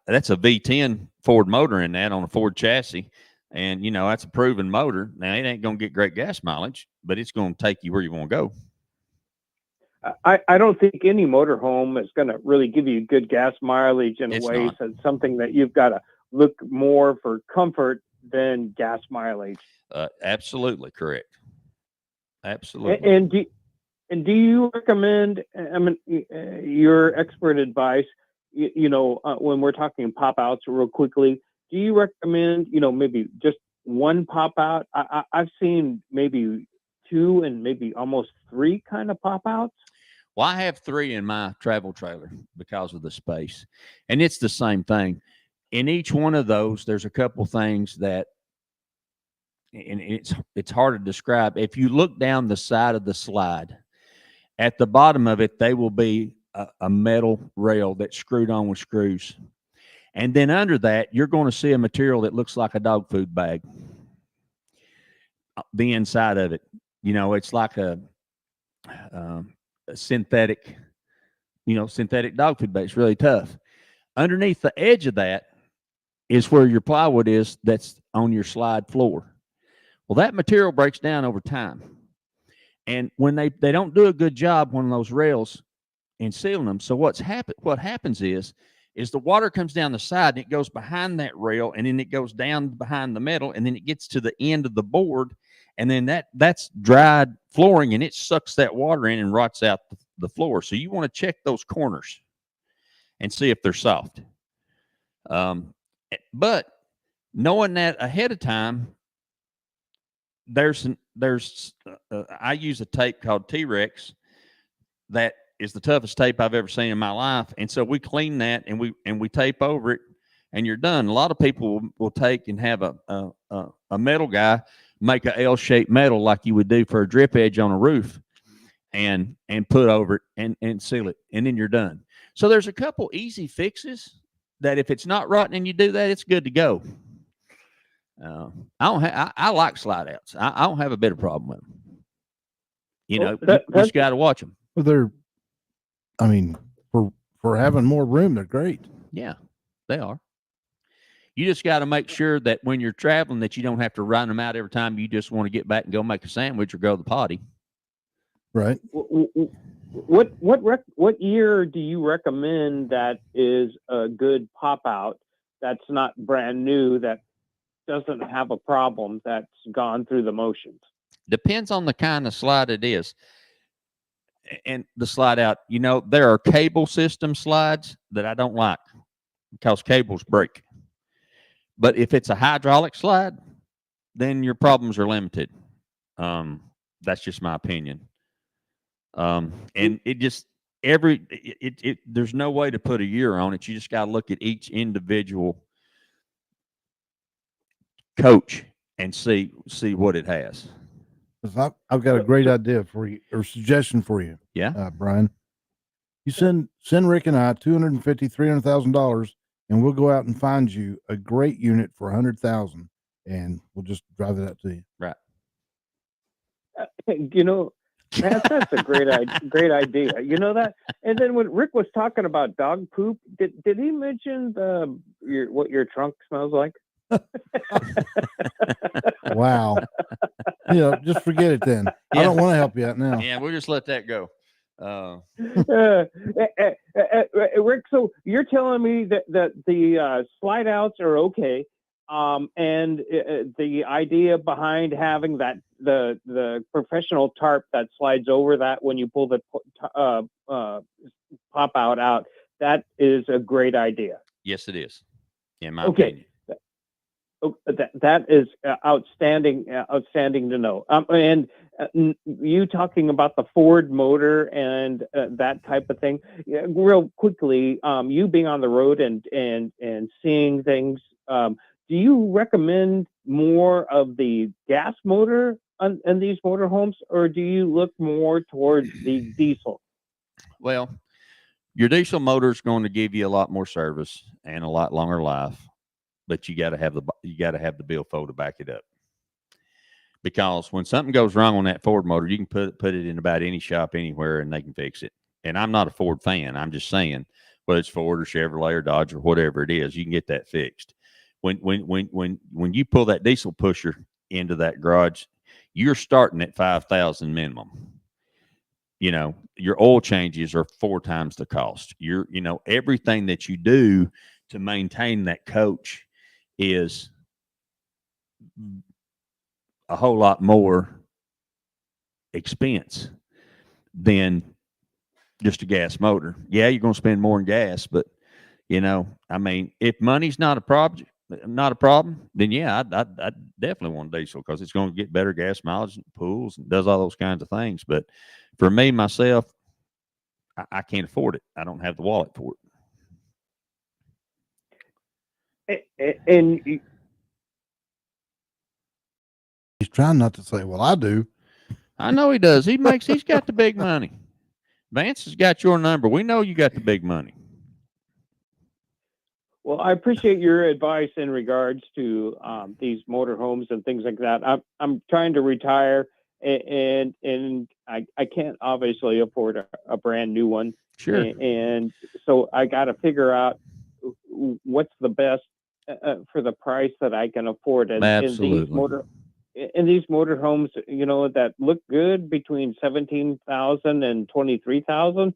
That's a V10 Ford motor in that on a Ford chassis, and that's a proven motor. Now it ain't gonna get great gas mileage, but it's gonna take you where you want to go. I don't think any motorhome is going to really give you good gas mileage in a way. Not. So it's something that you've got to look more for comfort than gas mileage. Absolutely correct. Absolutely. And do you recommend? I mean, your expert advice. When we're talking pop outs real quickly, do you recommend maybe just one pop out? I've seen maybe 2 and maybe almost 3 kind of pop outs. Well, I have 3 in my travel trailer because of the space, and it's the same thing. In each one of those, there's a couple things that, and it's hard to describe. If you look down the side of the slide, at the bottom of it, they will be a metal rail that's screwed on with screws, and then under that, you're going to see a material that looks like a dog food bag. The inside of it. It's like a synthetic, synthetic dog food bag. It's really tough. Underneath the edge of that is where your plywood is that's on your slide floor. Well, that material breaks down over time. And when they don't do a good job on those rails in sealing them. So what happens is the water comes down the side and it goes behind that rail, and then it goes down behind the metal, and then it gets to the end of the board. And then that's dried flooring, and it sucks that water in and rots out the floor. So you want to check those corners and see if they're soft. But knowing that ahead of time I use a tape called T-Rex that is the toughest tape I've ever seen in my life. And so we clean that and we tape over it and you're done. A lot of people will take and have a metal guy make a L-shaped metal like you would do for a drip edge on a roof and put over it and seal it. And then you're done. So there's a couple easy fixes that if it's not rotten and you do that, it's good to go. I like slide outs. I don't have a bit of problem with them. You know, you just got to watch them. Well, for having more room, they're great. Yeah, they are. You just got to make sure that when you're traveling that you don't have to run them out every time you just want to get back and go make a sandwich or go to the potty. Right. What year do you recommend that is a good pop out that's not brand new, that doesn't have a problem, that's gone through the motions? Depends on the kind of slide it is. And the slide out, you know, there are cable system slides that I don't like because cables break. But if it's a hydraulic slide, then your problems are limited. That's just my opinion. And it just there's no way to put a year on it. You just got to look at each individual coach and see what it has. I've got a great idea for you, or suggestion for you. Yeah. Brian, you send Rick and I $250,000-$300,000, and we'll go out and find you a great unit for $100,000, and we'll just drive it out to you. Right. You know, that's a great idea. You know that. And then when Rick was talking about dog poop, did he mention what your trunk smells like? Wow. Just forget it then. I don't want to help you out now. Yeah, we'll just let that go. Rick, so you're telling me that the slide outs are okay, and the idea behind having the professional tarp that slides over that when you pull the pop out, that is a great idea. Yes, it is. In my opinion. That is outstanding to know. And you talking about the Ford motor and that type of thing, real quickly, you being on the road and seeing things, do you recommend more of the gas motor in these motorhomes, or do you look more towards the diesel? Well, your diesel motor is going to give you a lot more service and a lot longer life. But you got to have the billfold to back it up, because when something goes wrong on that Ford motor, you can put it in about any shop anywhere and they can fix it. And I'm not a Ford fan. I'm just saying, whether it's Ford or Chevrolet or Dodge or whatever it is, you can get that fixed. When you pull that diesel pusher into that garage, you're starting at 5,000 minimum. You know, your oil changes are 4 times the cost. Everything that you do to maintain that coach is a whole lot more expense than just a gas motor. Yeah, you're going to spend more in gas, but if money's not a problem, then yeah, I definitely want diesel, because it's going to get better gas mileage and pools and does all those kinds of things. But for me, myself, I can't afford it. I don't have the wallet for it. And he's trying not to say, well, I do. I know he does. He's got the big money. Vance has got your number. We know you got the big money. Well, I appreciate your advice in regards to these motorhomes and things like that. I'm trying to retire, and I can't obviously afford a brand new one. Sure. And so I got to figure out what's the best for the price that I can afford. And Absolutely. In these motorhomes, that look good, between 17,000 and 23,000,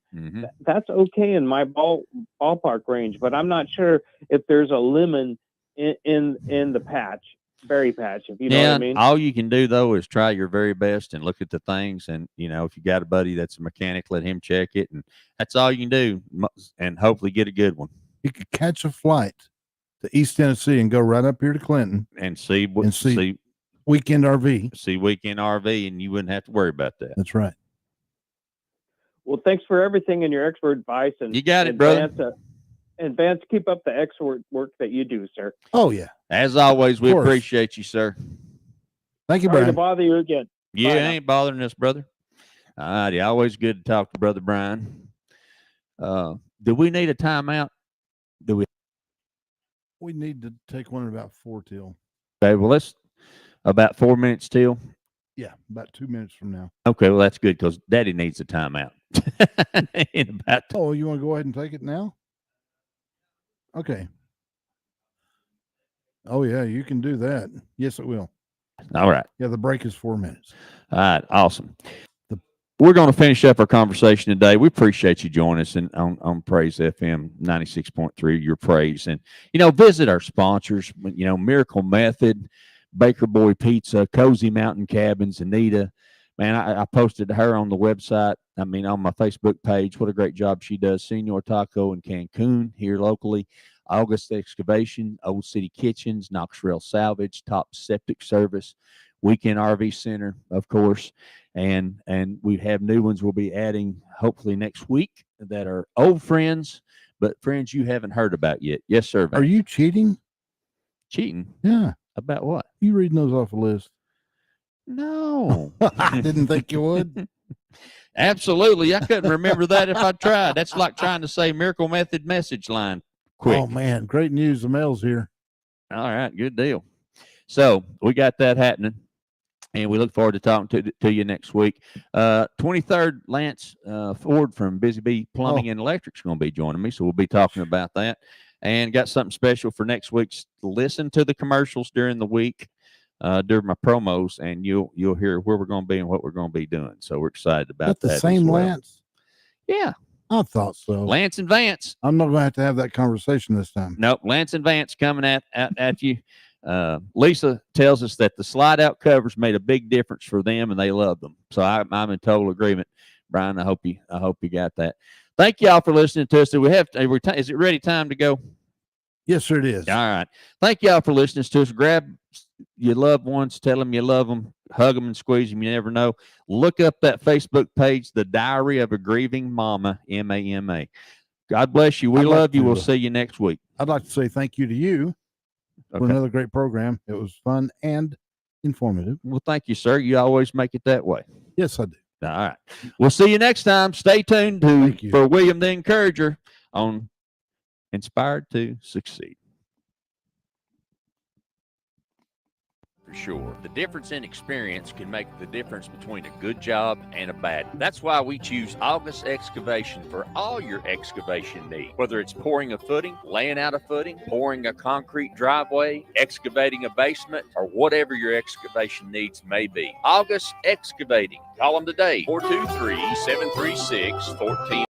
that's okay in my ballpark range. But I'm not sure if there's a lemon in the berry patch, if you know what I mean. All you can do though is try your very best and look at the things, and if you got a buddy that's a mechanic, let him check it, and that's all you can do, and hopefully get a good one. You could catch a flight to East Tennessee and go right up here to Clinton and see Weekend RV. see Weekend RV, and you wouldn't have to worry about that. That's right. Well, thanks for everything and your expert advice. And You got it, and brother. Vance, keep up the excellent work that you do, sir. Oh yeah. As always, we Of course. appreciate you, sir. Thank you, Sorry to Brian. bother you again. Yeah, Bye now. ain't bothering us, brother. All righty. Always good to talk to Brother Brian. Do we need a timeout? Do we? We need to take one at about 4 till. Okay, well, let's about 4 minutes till. Yeah, about 2 minutes from now. Okay, well, that's good because Daddy needs a timeout. In about Oh, you want to go ahead and take it now? Okay. Oh yeah, you can do that. Yes, it will. all right. Yeah, the break is 4 minutes. All right, awesome. We're going to finish up our conversation today. We appreciate you joining us on Praise FM 96.3, your praise. And, visit our sponsors, Miracle Method, Baker Boy Pizza, Cozy Mountain Cabins, Anita. Man, I posted her on the website. On my Facebook page. What a great job she does. Senor Taco in Cancun here locally. August Excavation, Old City Kitchens, Knoxville Salvage, Top Septic Service, Weekend RV Center, of course. And we have new ones we'll be adding hopefully next week that are old friends, but friends you haven't heard about yet. Yes, sir. Are you cheating? Cheating? Yeah. About what? You reading those off a list? No. I didn't think you would. Absolutely. I couldn't remember that if I tried. That's like trying to say Miracle Method message line quick. Oh man, great news. The mail's here. All right, good deal. So we got that happening, and we look forward to talking to you next week. 23rd, Lance Ford from Busy Bee Plumbing and Electric is going to be joining me, so we'll be talking about that. And got something special for next week's. Listen to the commercials during the week, during my promos, and you'll hear where we're going to be and what we're going to be doing. So we're excited about That that. the same as well. Lance? Yeah, I thought so. Lance and Vance. I'm not going to have that conversation this time. Nope, Lance and Vance coming at you. Lisa tells us that the slide out covers made a big difference for them, and they love them. So I'm in total agreement, Brian. I hope you got that. Thank y'all for listening to us. Do we have? Is it ready? Time to go? Yes, sir, it is. All right. Thank y'all for listening to us. Grab your loved ones, tell them you love them, hug them and squeeze them. You never know. Look up that Facebook page, The Diary of a Grieving Mama, MAMA. God bless you. We I'd like love you. to, We'll see you next week. I'd like to say thank you to you for Okay. another great program. It was fun and informative. Well, thank you, sir. You always make it that way. Yes, I do. All right. We'll see you next time. Stay tuned Thank you. for William the Encourager on Inspired to Succeed. For sure. The difference in experience can make the difference between a good job and a bad. That's why we choose August Excavation for all your excavation needs. Whether it's pouring a footing, laying out a footing, pouring a concrete driveway, excavating a basement, or whatever your excavation needs may be. August Excavating. Call them today, 423-736-14.